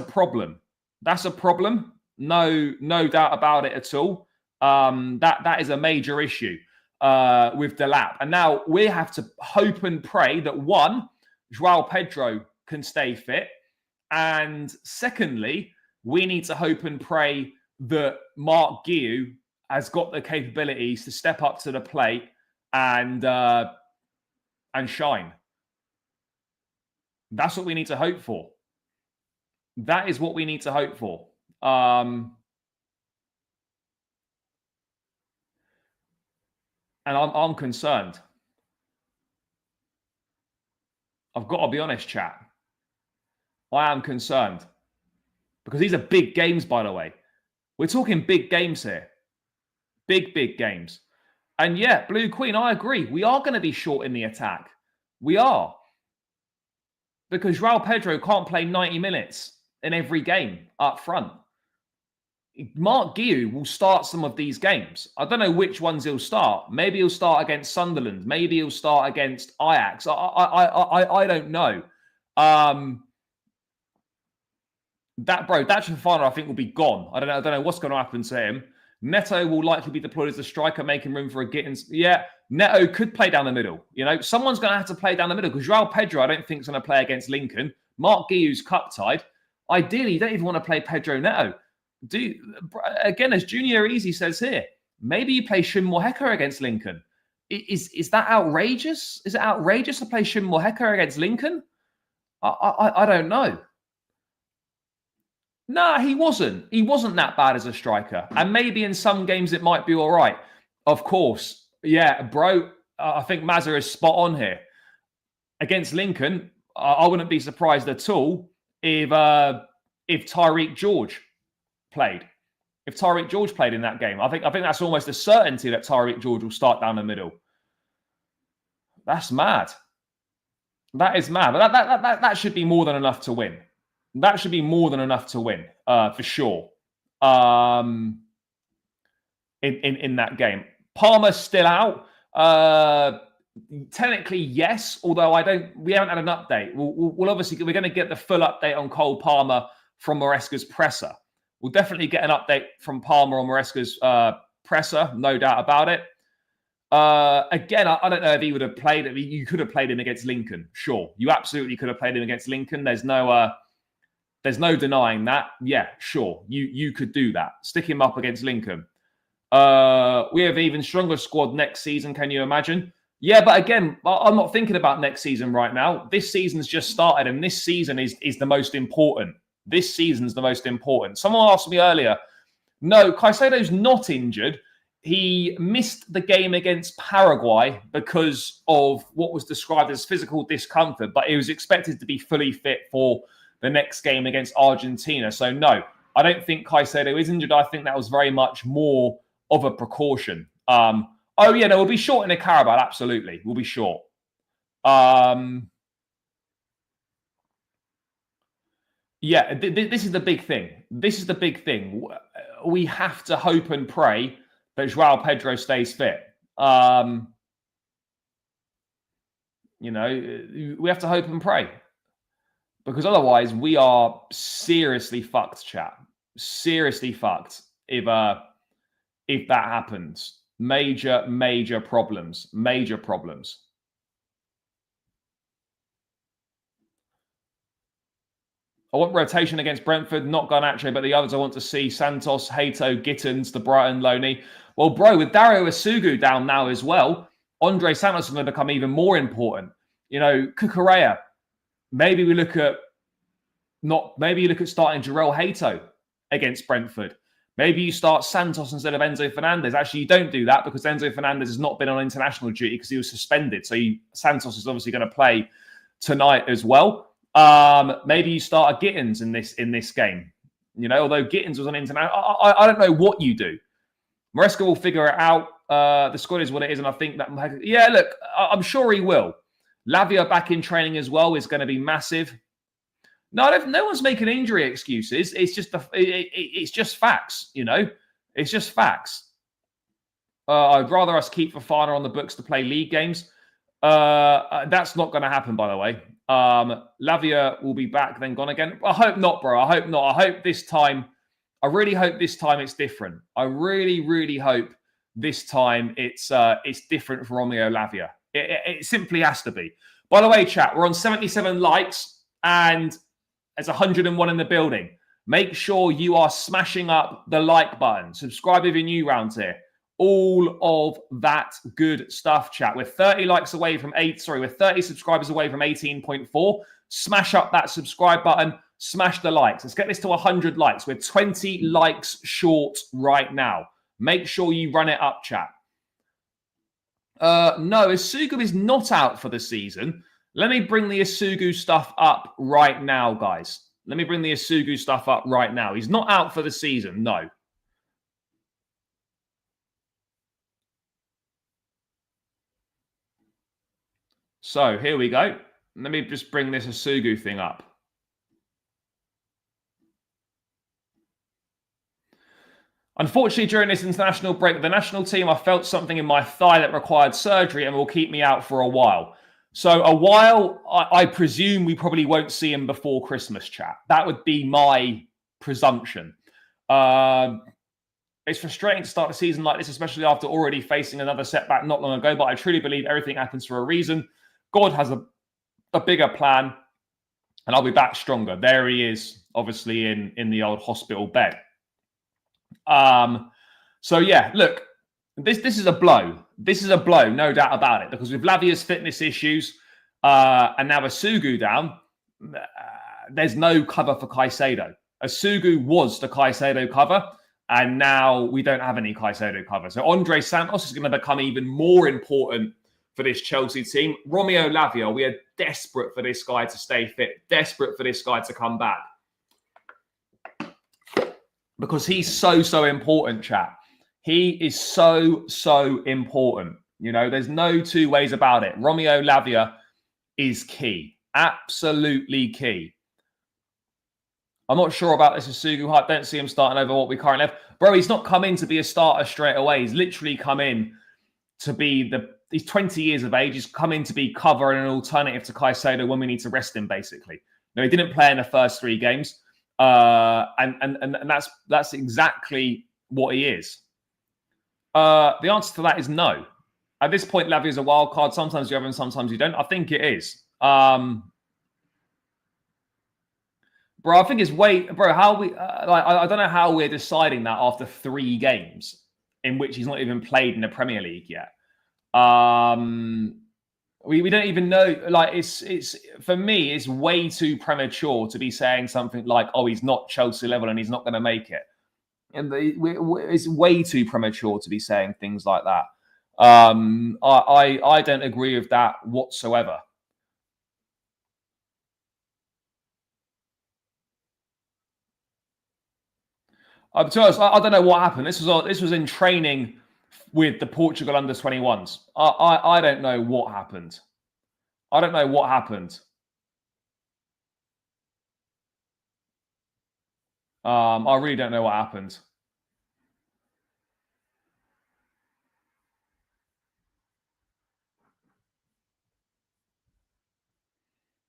problem. That's a problem. No doubt about it at all. That is a major issue with Delap. And now we have to hope and pray that, one, João Pedro can stay fit. And secondly, we need to hope and pray that Mark Gyokeres has got the capabilities to step up to the plate and shine. That's what we need to hope for. That is what we need to hope for. And I'm concerned. I've got to be honest, chat. I am concerned. Because these are big games, by the way. We're talking big games here. Big games. And yeah, Blue Queen, I agree. We are going to be short in the attack. We are. Because João Pedro can't play 90 minutes in every game up front. Mark Gyokeres will start some of these games. I don't know which ones he'll start. Maybe he'll start against Sunderland. Maybe he'll start against Ajax. I don't know. That Fofana, I think, will be gone. I don't know what's going to happen to him. Neto will likely be deployed as a striker, making room for a Gittins. Yeah, Neto could play down the middle. You know, someone's going to have to play down the middle, because João Pedro, I don't think, is going to play against Lincoln. Mark Gyokeres cup tied. Ideally, you don't even want to play Pedro Neto. Again, as Junior Easy says here, maybe you play Shin Moheka against Lincoln. Is that outrageous? Is it outrageous to play Shin Moheka against Lincoln? I don't know. No, he wasn't. He wasn't that bad as a striker. And maybe in some games it might be all right. Of course. Yeah, bro, I think Mazza is spot on here. Against Lincoln, I wouldn't be surprised at all if Tyreek George played. If Tyreek George played in that game. I think that's almost a certainty that Tyreek George will start down the middle. That's mad. That is mad. But that should be more than enough to win. That should be more than enough to win, for sure. In that game, Palmer's still out. Technically, yes. Although we haven't had an update. We'll obviously, we're going to get the full update on Cole Palmer from Maresca's presser. We'll definitely get an update from Palmer on Maresca's presser, no doubt about it. Again, I don't know if he would have played. You could have played him against Lincoln, sure. You absolutely could have played him against Lincoln. There's no denying that. Yeah, sure. You could do that. Stick him up against Lincoln. We have an even stronger squad next season. Can you imagine? Yeah, but again, I'm not thinking about next season right now. This season's just started, and this season is the most important. This season's the most important. Someone asked me earlier, no, Caicedo's not injured. He missed the game against Paraguay because of what was described as physical discomfort, but he was expected to be fully fit for the next game against Argentina. So no, I don't think Caicedo is injured. I think that was very much more of a precaution. Oh yeah, no, we'll be short in a Carabao. Absolutely, we'll be short. Yeah, this is the big thing. This is the big thing. We have to hope and pray that João Pedro stays fit. You know, we have to hope and pray. Because otherwise, we are seriously fucked, chat. Seriously fucked if that happens. Major problems. Major problems. I want rotation against Brentford, not Garnacho, but the others I want to see. Santos, Hato, Gittins, the Brighton loanee. Well, bro, with Dario Asugu down now as well, Andre Santos is going to become even more important. You know, Cucurella, maybe you look at starting Jarrell Hato against Brentford. Maybe you start Santos instead of Enzo Fernandez. Actually, you don't do that because Enzo Fernandez has not been on international duty because he was suspended. So Santos is obviously going to play tonight as well. Maybe you start a Gittins in this game. You know, although Gittins was on international, I don't know what you do. Maresca will figure it out. The squad is what it is, and I think that look, I'm sure he will. Lavia back in training as well is going to be massive. No one's making injury excuses. It's just facts, you know. It's just facts. I'd rather us keep Fofana on the books to play league games. That's not going to happen, by the way. Lavia will be back, then gone again. I hope not, bro. I hope not. I really hope this time it's different. I really, really hope this time it's different for Romeo Lavia. It simply has to be. By the way, chat, we're on 77 likes and there's 101 in the building. Make sure you are smashing up the like button. Subscribe if you're new around here. All of that good stuff, chat. We're 30 likes away from we're 30 subscribers away from 18.4. Smash up that subscribe button. Smash the likes. Let's get this to 100 likes. We're 20 likes short right now. Make sure you run it up, chat. No, Asugu is not out for the season. Let me bring the Asugu stuff up right now, guys. Let me bring the Asugu stuff up right now. He's not out for the season, no. So, here we go. Let me just bring this Asugu thing up. Unfortunately, during this international break with the national team, I felt something in my thigh that required surgery and will keep me out for a while. So a while, I presume we probably won't see him before Christmas, chat. That would be my presumption. It's frustrating to start a season like this, especially after already facing another setback not long ago, but I truly believe everything happens for a reason. God has a bigger plan, and I'll be back stronger. There he is, obviously, in the old hospital bed. So yeah, look, this is a blow. This is a blow, no doubt about it, because with Lavia's fitness issues and now Asugu down, there's no cover for Caicedo. Asugu was the Caicedo cover, and now we don't have any Caicedo cover. So Andre Santos is going to become even more important for this Chelsea team. Romeo Lavia, we are desperate for this guy to stay fit, desperate for this guy to come back. Because he's so important, chat. He is so important. You know, there's no two ways about it. Romeo Lavia is key. Absolutely key. I'm not sure about this Asugu hype. Don't see him starting over what we currently have. Bro, he's not come in to be a starter straight away. He's literally come in to be he's 20 years of age. He's come in to be cover and an alternative to Caicedo when we need to rest him, basically. No, he didn't play in the first 3 games. And that's exactly what he is. The answer to that is no. At this point, Lavia is a wild card. Sometimes you have him, sometimes you don't. I think it is. Bro, I think it's how we I don't know how we're deciding that after 3 games in which he's not even played in the Premier League yet. We don't even know. Like, it's for me, it's way too premature to be saying something like, "Oh, he's not Chelsea level and he's not going to make it." And it's way too premature to be saying things like that. I don't agree with that whatsoever. To be honest, I don't know what happened. This was in training with the Portugal under-21s. I don't know what happened. I don't know what happened. I really don't know what happened.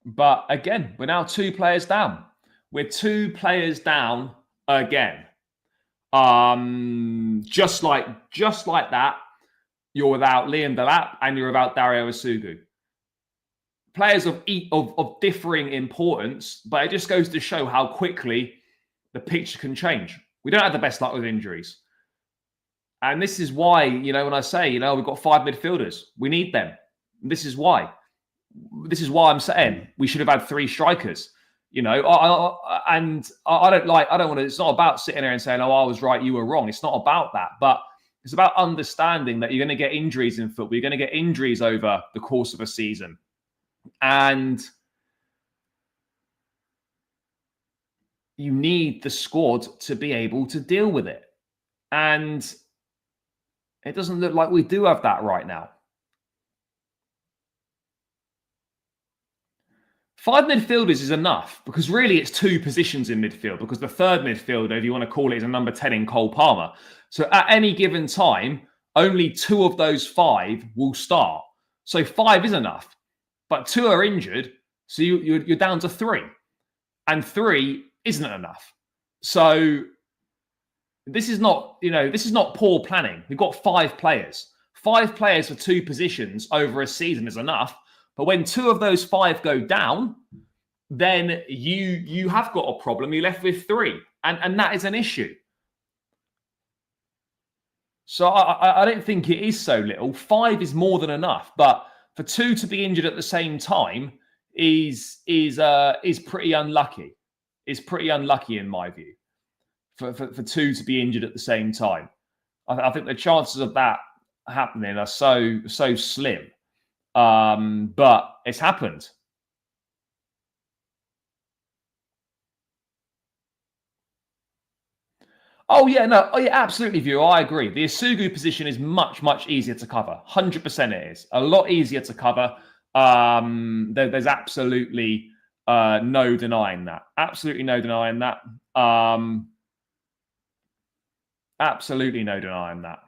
But again, we're now 2 players down. We're 2 players down again. Just like that, you're without Liam Delap and you're without Dario Asugu. players of differing importance, but it just goes to show how quickly the picture can change. We don't have the best luck with injuries. And this is why, when I say, we've got 5 midfielders, we need them. This is why. This is why I'm saying we should have had 3 strikers. I don't want to, it's not about sitting there and saying, oh, I was right, you were wrong. It's not about that. But it's about understanding that you're going to get injuries in football. You're going to get injuries over the course of a season. And you need the squad to be able to deal with it. And it doesn't look like we do have that right now. 5 midfielders is enough because really it's 2 positions in midfield because the third midfielder, if you want to call it, is a number 10 in Cole Palmer. So at any given time, only 2 of those 5 will start. So 5 is enough, but 2 are injured. So you're down to 3 and 3 isn't enough. So this is not poor planning. We've got 5 players. 5 players for 2 positions over a season is enough. But when 2 of those 5 go down, then you have got a problem. You're left with 3. And that is an issue. So I don't think it is so little. 5 is more than enough. But for 2 to be injured at the same time is pretty unlucky. Is pretty unlucky in my view. For 2 to be injured at the same time. I think the chances of that happening are so slim. But it's happened. Oh, yeah, absolutely, viewer. I agree. The Isugu position is much, much easier to cover. 100% it is. A lot easier to cover. There's absolutely no denying that. Absolutely no denying that. Absolutely no denying that.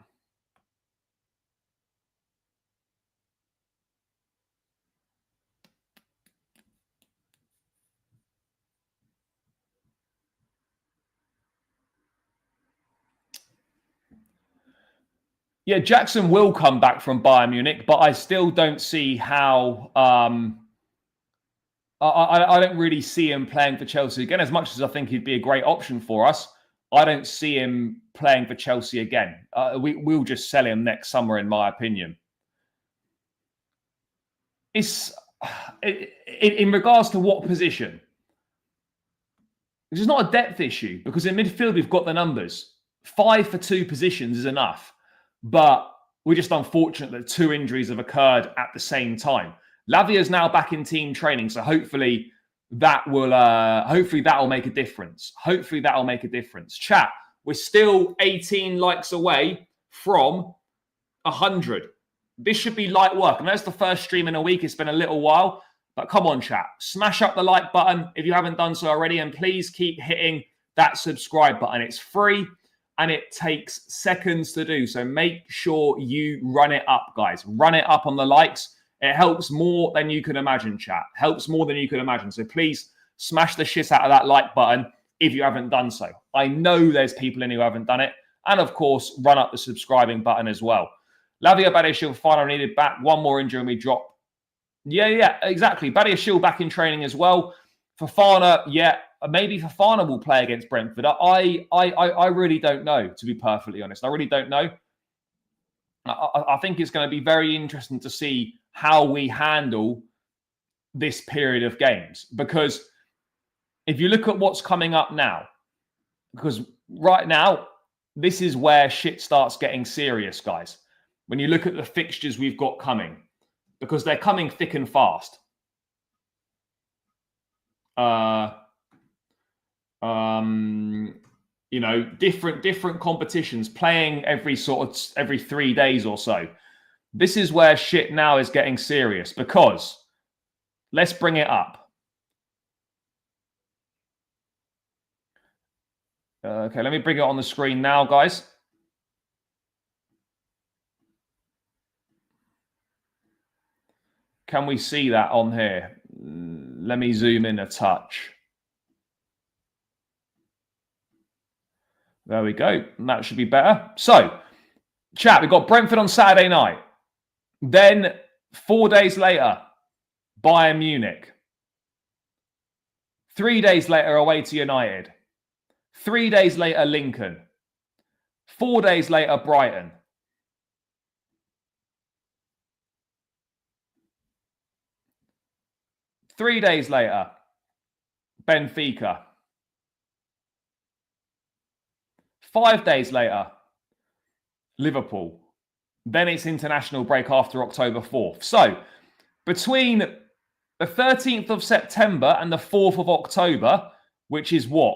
Yeah, Jackson will come back from Bayern Munich, but I still don't see how. I don't really see him playing for Chelsea again. As much as I think he'd be a great option for us, I don't see him playing for Chelsea again. We'll just sell him next summer, in my opinion. It's in regards to what position. This is not a depth issue because in midfield we've got the numbers. 5 for 2 positions is enough. But we're just unfortunate that 2 injuries have occurred at the same time. Lavia's now back in team training, so hopefully that will make a difference. Hopefully that'll make a difference. Chat, we're still 18 likes away from 100. This should be light work. I know it's the first stream in a week. It's been a little while, but come on, chat. Smash up the like button if you haven't done so already, and please keep hitting that subscribe button. It's free. And it takes seconds to do. So make sure you run it up, guys. Run it up on the likes. It helps more than you can imagine, chat. Helps more than you can imagine. So please smash the shit out of that like button if you haven't done so. I know there's people in who haven't done it. And of course, run up the subscribing button as well. Lavia Badiashile final needed back. 1 more injury and we drop. Yeah, exactly. Badiashile back in training as well. Fofana, yeah. Maybe Fofana will play against Brentford. I really don't know, to be perfectly honest. I really don't know. I think it's going to be very interesting to see how we handle this period of games. Because if you look at what's coming up now, because right now, this is where shit starts getting serious, guys. When you look at the fixtures we've got coming, because they're coming thick and fast. Different competitions playing every 3 days or so. This is where shit now is getting serious because let's bring it up. Okay, let me bring it on the screen now, guys. Can we see that on here? Let me zoom in a touch. There we go. That should be better. So, chat, we've got Brentford on Saturday night. Then 4 days later, Bayern Munich. 3 days later, away to United. 3 days later, Lincoln. 4 days later, Brighton. Three days later, Benfica. 5 days later, Liverpool. Then it's international break after October 4th. So between the 13th of September and the 4th of October, which is what,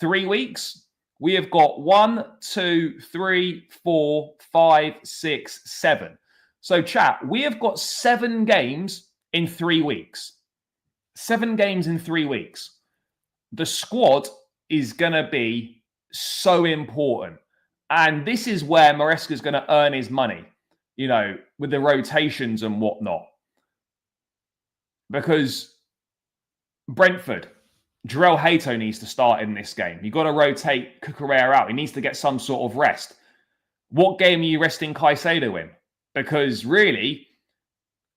3 weeks, we have got 1, 2, 3, 4, 5, 6, 7. So chat, we have got 7 games in 3 weeks. 7 games in 3 weeks. The squad is going to be so important. And this is where Maresca's going to earn his money, you know, with the rotations and whatnot. Because Brentford, Jarell Hato needs to start in this game. You've got to rotate Yökarez out. He needs to get some sort of rest. What game are you resting Caicedo in? Because really,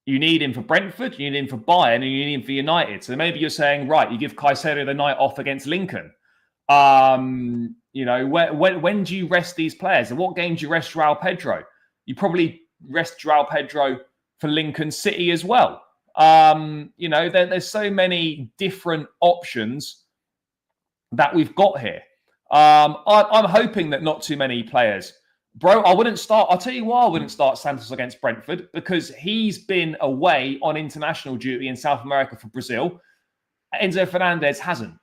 you need him for Brentford, you need him for Bayern, and you need him for United. So maybe you're saying, right, you give Caicedo the night off against Lincoln. You know, when do you rest these players? And what game do you rest João Pedro? You probably rest João Pedro for Lincoln City as well. You know, there's so many different options that we've got here. I'm hoping that not too many players. Bro, I wouldn't start. I'll tell you why I wouldn't start Santos against Brentford, because he's been away on international duty in South America for Brazil. Enzo Fernandez hasn't.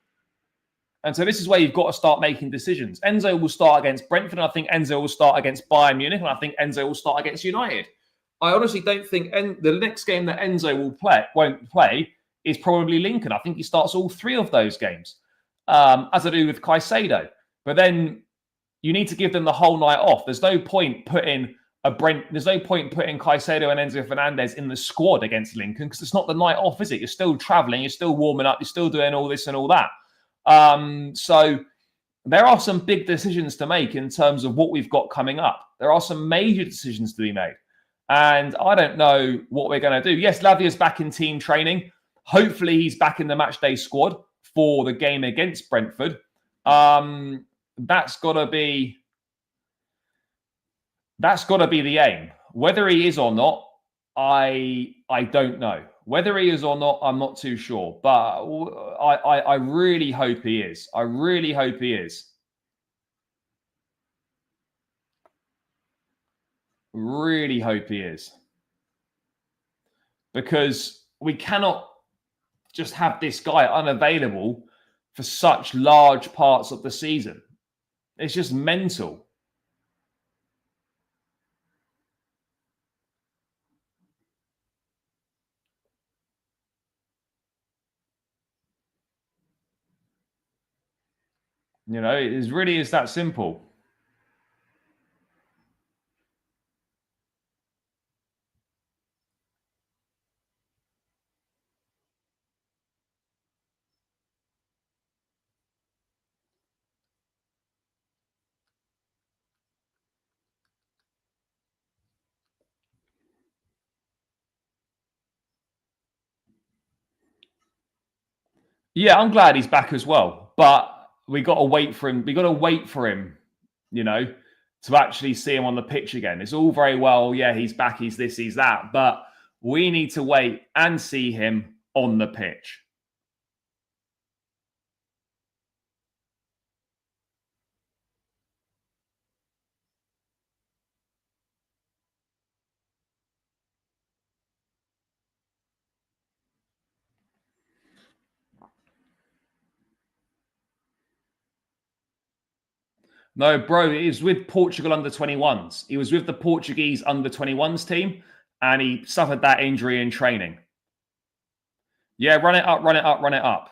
And so this is where you've got to start making decisions. Enzo will start against Brentford, and I think Enzo will start against Bayern Munich, and I think Enzo will start against United. I honestly don't think the next game that Enzo won't play is probably Lincoln. I think he starts all 3 of those games, as I do with Caicedo. But then you need to give them the whole night off. There's no point putting Caicedo and Enzo Fernandez in the squad against Lincoln, because it's not the night off, is it? You're still traveling, you're still warming up, you're still doing all this and all that. So there are some big decisions to make in terms of what we've got coming up. There are some major decisions to be made. And I don't know what we're going to do. Yes, Lavia's back in team training. Hopefully he's back in the matchday squad for the game against Brentford. That's got to be the aim. Whether he is or not, I don't know. Whether he is or not, I'm not too sure. But I really hope he is. I really hope he is. Really hope he is. Because we cannot just have this guy unavailable for such large parts of the season. It's just mental. You know, it really is that simple. Yeah, I'm glad he's back as well. But we got to wait for him. We got to wait for him, you know, to actually see him on the pitch again. It's all very well, yeah, he's back, he's this, he's that. But we need to wait and see him on the pitch. No, bro, he was with Portugal under 21s. He was with the Portuguese under 21s team, and he suffered that injury in training. Yeah, run it up, run it up, run it up.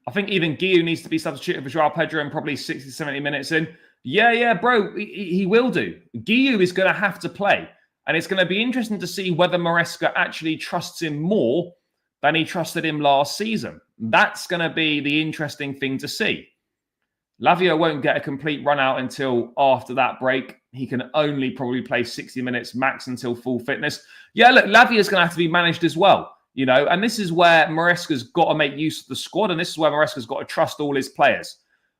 I think even Gyokeres needs to be substituted for João Pedro in probably 60, 70 minutes in. Yeah, bro, he will do. Gyokeres is going to have to play. And it's going to be interesting to see whether Maresca actually trusts him more than he trusted him last season. That's going to be the interesting thing to see. Lavia won't get a complete run out until after that break. He can only probably play 60 minutes max until full fitness. Yeah, look, Lavia's going to have to be managed as well, you know, and this is where Maresca's got to make use of the squad, and this is where Maresca's got to trust all his players,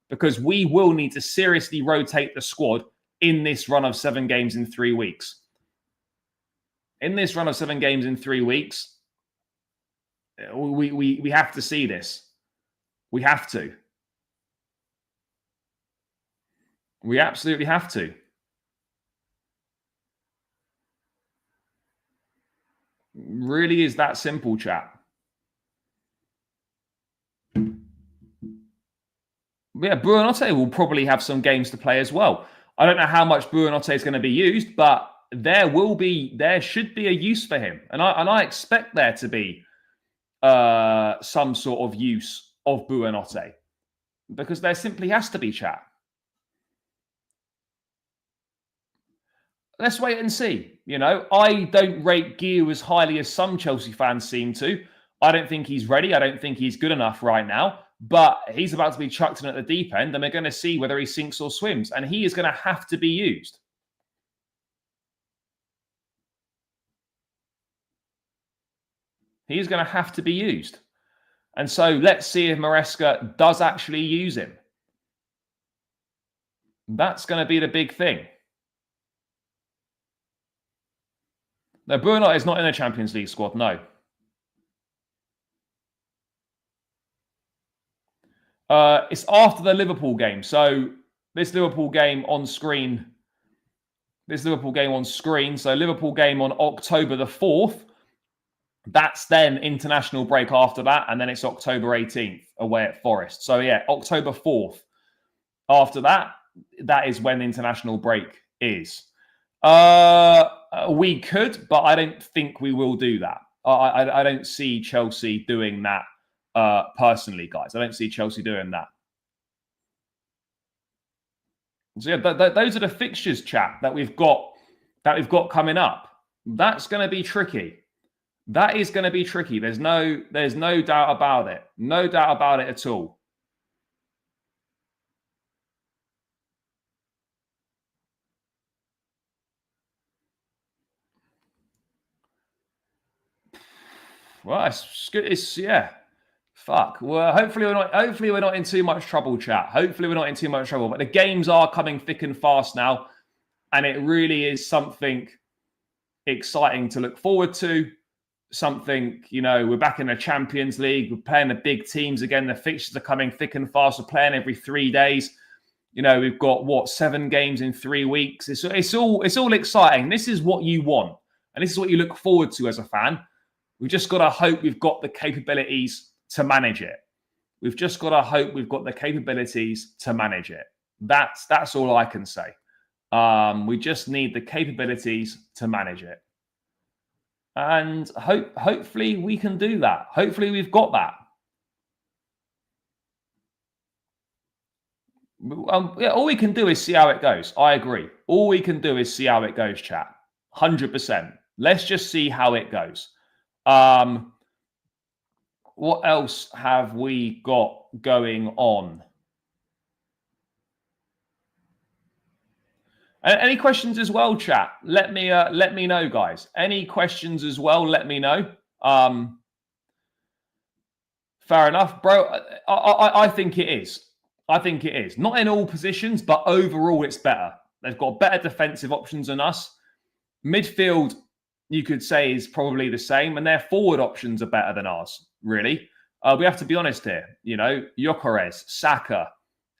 because we will need to seriously rotate the squad in this run of 7 games in 3 weeks. In this run of 7 games in 3 weeks, we have to see this. We have to. We absolutely have to. Really is that simple, chat. Yeah, Buonanotte will probably have some games to play as well. I don't know how much Buonanotte is going to be used, but there should be a use for him, and I expect there to be some sort of use of Buonanotte, because there simply has to be, chat. Let's wait and see. You know, I don't rate Gyokeres as highly as some Chelsea fans seem to. I don't think he's ready. I don't think he's good enough right now. But he's about to be chucked in at the deep end, and we're going to see whether he sinks or swims. And he is going to have to be used. He's going to have to be used. And so let's see if Maresca does actually use him. That's going to be the big thing. No, Buonanotte is not in a Champions League squad, no. It's after the Liverpool game. So this Liverpool game on screen. So Liverpool game on October the 4th. That's then international break after that. And then it's October 18th away at Forest. So yeah, October 4th. After that, that is when international break is. We could, but I don't think we will do that. I don't see Chelsea doing that personally, guys. I don't see Chelsea doing that. So yeah, those are the fixtures, chat, that we've got coming up. That's going to be tricky. That is going to be tricky. There's no doubt about it. No doubt about it at all. Well, it's yeah. Fuck. Well, hopefully we're not in too much trouble, chat. Hopefully we're not in too much trouble. But the games are coming thick and fast now, and it really is something exciting to look forward to. Something, you know, we're back in the Champions League. We're playing the big teams again. The fixtures are coming thick and fast. We're playing every 3 days. You know, we've got 7 games in 3 weeks. It's all exciting. This is what you want, and this is what you look forward to as a fan. We've just got to hope we've got the capabilities to manage it. We've just got to hope we've got the capabilities to manage it. That's all I can say. We just need the capabilities to manage it. And hopefully we can do that. Hopefully we've got that. Yeah, all we can do is see how it goes. I agree. All we can do is see how it goes, chat. 100%. Let's just see how it goes. What else have we got going on? Any questions as well, chat? Let me know, guys. Any questions as well? Let me know. Fair enough, bro. I think it is. I think it is. Not in all positions, but overall it's better. They've got better defensive options than us. Midfield, you could say, is probably the same, and their forward options are better than ours, really. We have to be honest here. You know, Yökarez, Saka,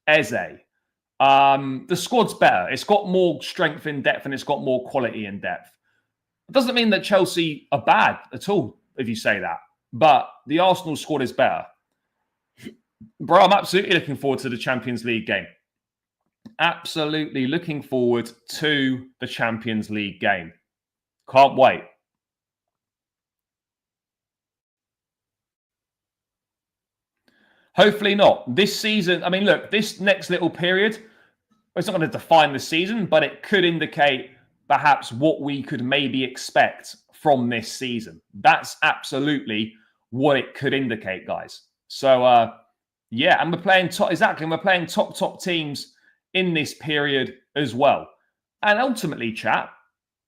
Eze. The squad's better. It's got more strength in depth and it's got more quality in depth. It doesn't mean that Chelsea are bad at all, if you say that. But the Arsenal squad is better. Bro, I'm absolutely looking forward to the Champions League game. Absolutely looking forward to the Champions League game. Can't wait. Hopefully not. This season, I mean, look, this next little period, it's not going to define the season, but it could indicate perhaps what we could maybe expect from this season. That's absolutely what it could indicate, guys. So Yeah, and we're playing top, exactly, and we're playing top teams in this period as well. And ultimately, chat,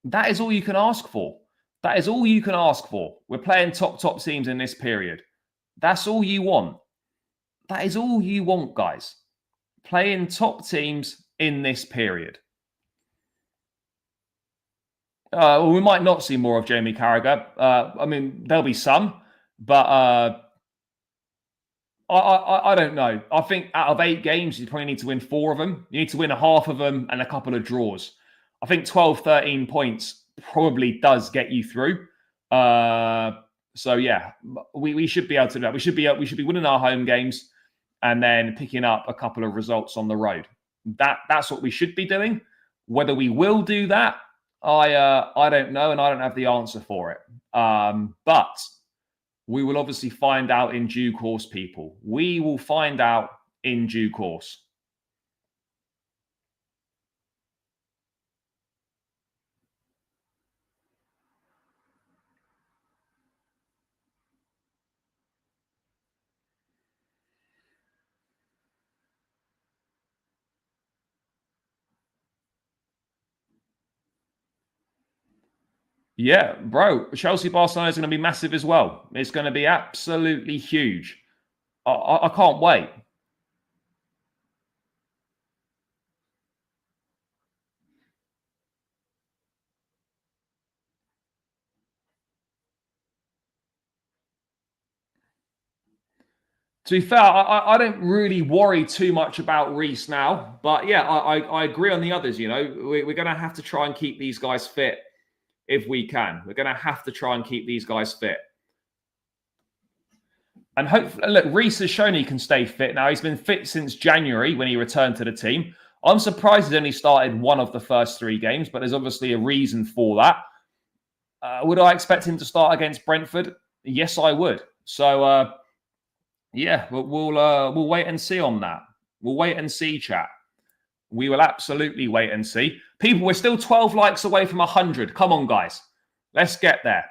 that is all you can ask for. That is all you can ask for. We're playing top teams in this period. That's all you want. That is all you want, guys. Playing top teams in this period. Well, we might not see more of Jamie Carragher. I mean, there'll be some, but I don't know. I think out of 8 games, you probably need to win 4 of them. You need to win a half of them and a couple of draws. I think 12, 13 points probably does get you through. So yeah, we should be able to do that. We should be winning our home games and then picking up a couple of results on the road. That's what we should be doing. Whether we will do that, I don't know, and I don't have the answer for it. But we will obviously find out in due course, people. We will find out in due course. Yeah, bro. Chelsea-Barcelona is going to be massive as well. It's going to be absolutely huge. I can't wait. To be fair, I don't really worry too much about Reece now. But yeah, I agree on the others. You know, we're going to have to try and keep these guys fit if we can. We're going to have to try and keep these guys fit. And hopefully, look, Reece has shown he can stay fit now. He's been fit since January when he returned to the team. I'm surprised he's only started one of the first 3 games, but there's obviously a reason for that. Would I expect him to start against Brentford? Yes, I would. So, yeah, we'll wait and see on that. We'll wait and see, chat. We will absolutely wait and see. People, we're still 12 likes away from 100. Come on, guys. Let's get there.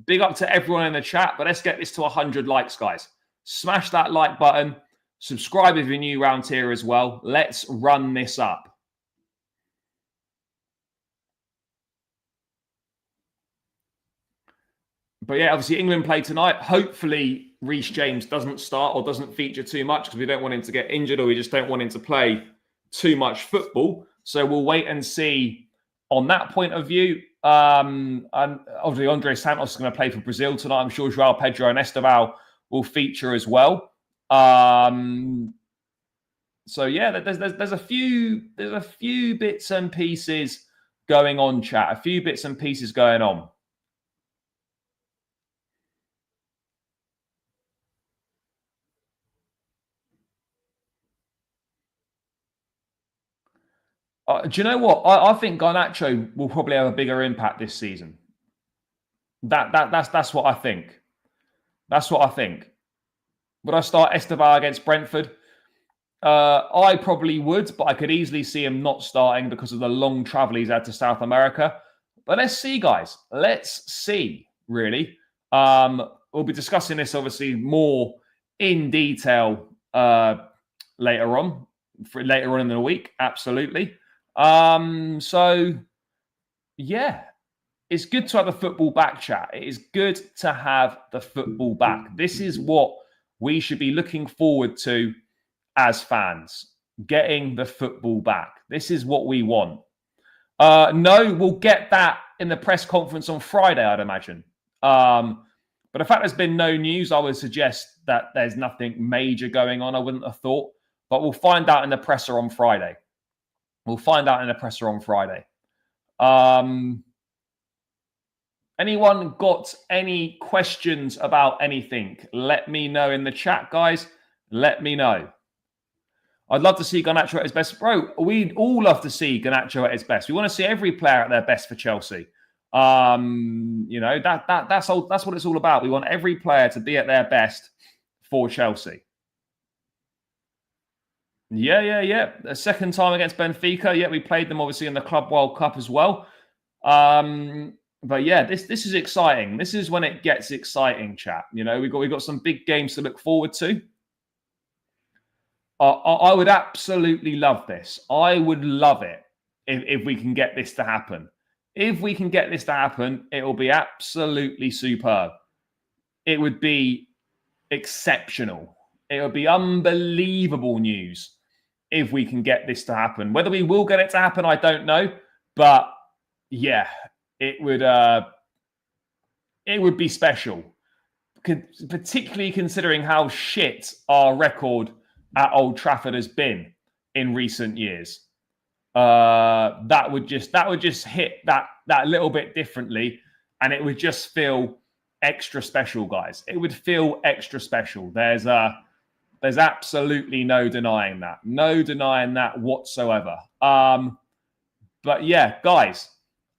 Big up to everyone in the chat, but let's get this to 100 likes, guys. Smash that like button. Subscribe if you're new around here as well. Let's run this up. But yeah, obviously England play tonight. Hopefully Reece James doesn't start or doesn't feature too much because we don't want him to get injured or we just don't want him to play too much football. So we'll wait and see on that point of view. And obviously Andre Santos is going to play for Brazil tonight. I'm sure João, Pedro and Esteval will feature as well. So yeah, there's a few bits and pieces going on, chat. A few bits and pieces going on. Do you know what? I think Garnacho will probably have a bigger impact this season. That's what I think. That's what I think. Would I start Esteban against Brentford? I probably would, but I could easily see him not starting because of the long travel he's had to South America. But let's see, guys. Let's see, really. We'll be discussing this, obviously, more in detail later on in the week. Absolutely. So, yeah, it's good to have the football back, chat. It is good to have the football back. This is what we should be looking forward to as fans, getting the football back. This is what we want. No, we'll get that in the press conference on Friday, I'd imagine. But the fact there's been no news, I would suggest that there's nothing major going on, I wouldn't have thought. But we'll find out in the presser on Friday. Anyone got any questions about anything? Let me know in the chat, guys. Let me know. I'd love to see Garnacho at his best. Bro, we'd all love to see Garnacho at his best. We want to see every player at their best for Chelsea. You know, that's what it's all about. We want every player to be at their best for Chelsea. Yeah. A second time against Benfica. Yeah, we played them obviously in the Club World Cup as well. But yeah, this is exciting. This is when it gets exciting, chat. You know, we've got some big games to look forward to. I would absolutely love this. I would love it if we can get this to happen. If we can get this to happen, it will be absolutely superb. It would be exceptional. It would be unbelievable news if we can get this to happen. Whether we will get it to happen, I don't know. But yeah, it would be special, particularly considering how shit our record at Old Trafford has been in recent years. That would just hit that little bit differently, and it would just feel extra special, guys. It would feel extra special. There's absolutely no denying that whatsoever. But yeah, guys,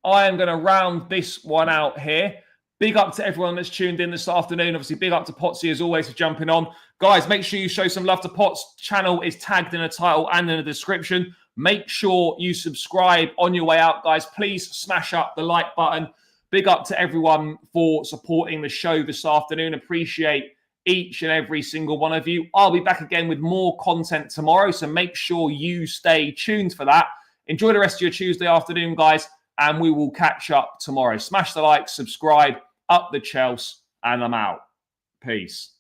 I am going to round this one out here. Big up to everyone that's tuned in this afternoon. Obviously, big up to Potsy as always for jumping on. Guys, make sure you show some love to Pot's channel. Is tagged in the title and in the description. Make sure you subscribe on your way out, guys. Please smash up the like button. Big up to everyone for supporting the show this afternoon. Appreciate each and every single one of you. I'll be back again with more content tomorrow, so make sure you stay tuned for that. Enjoy the rest of your Tuesday afternoon, guys, and we will catch up tomorrow. Smash the like, subscribe, up the Chelsea, and I'm out. Peace.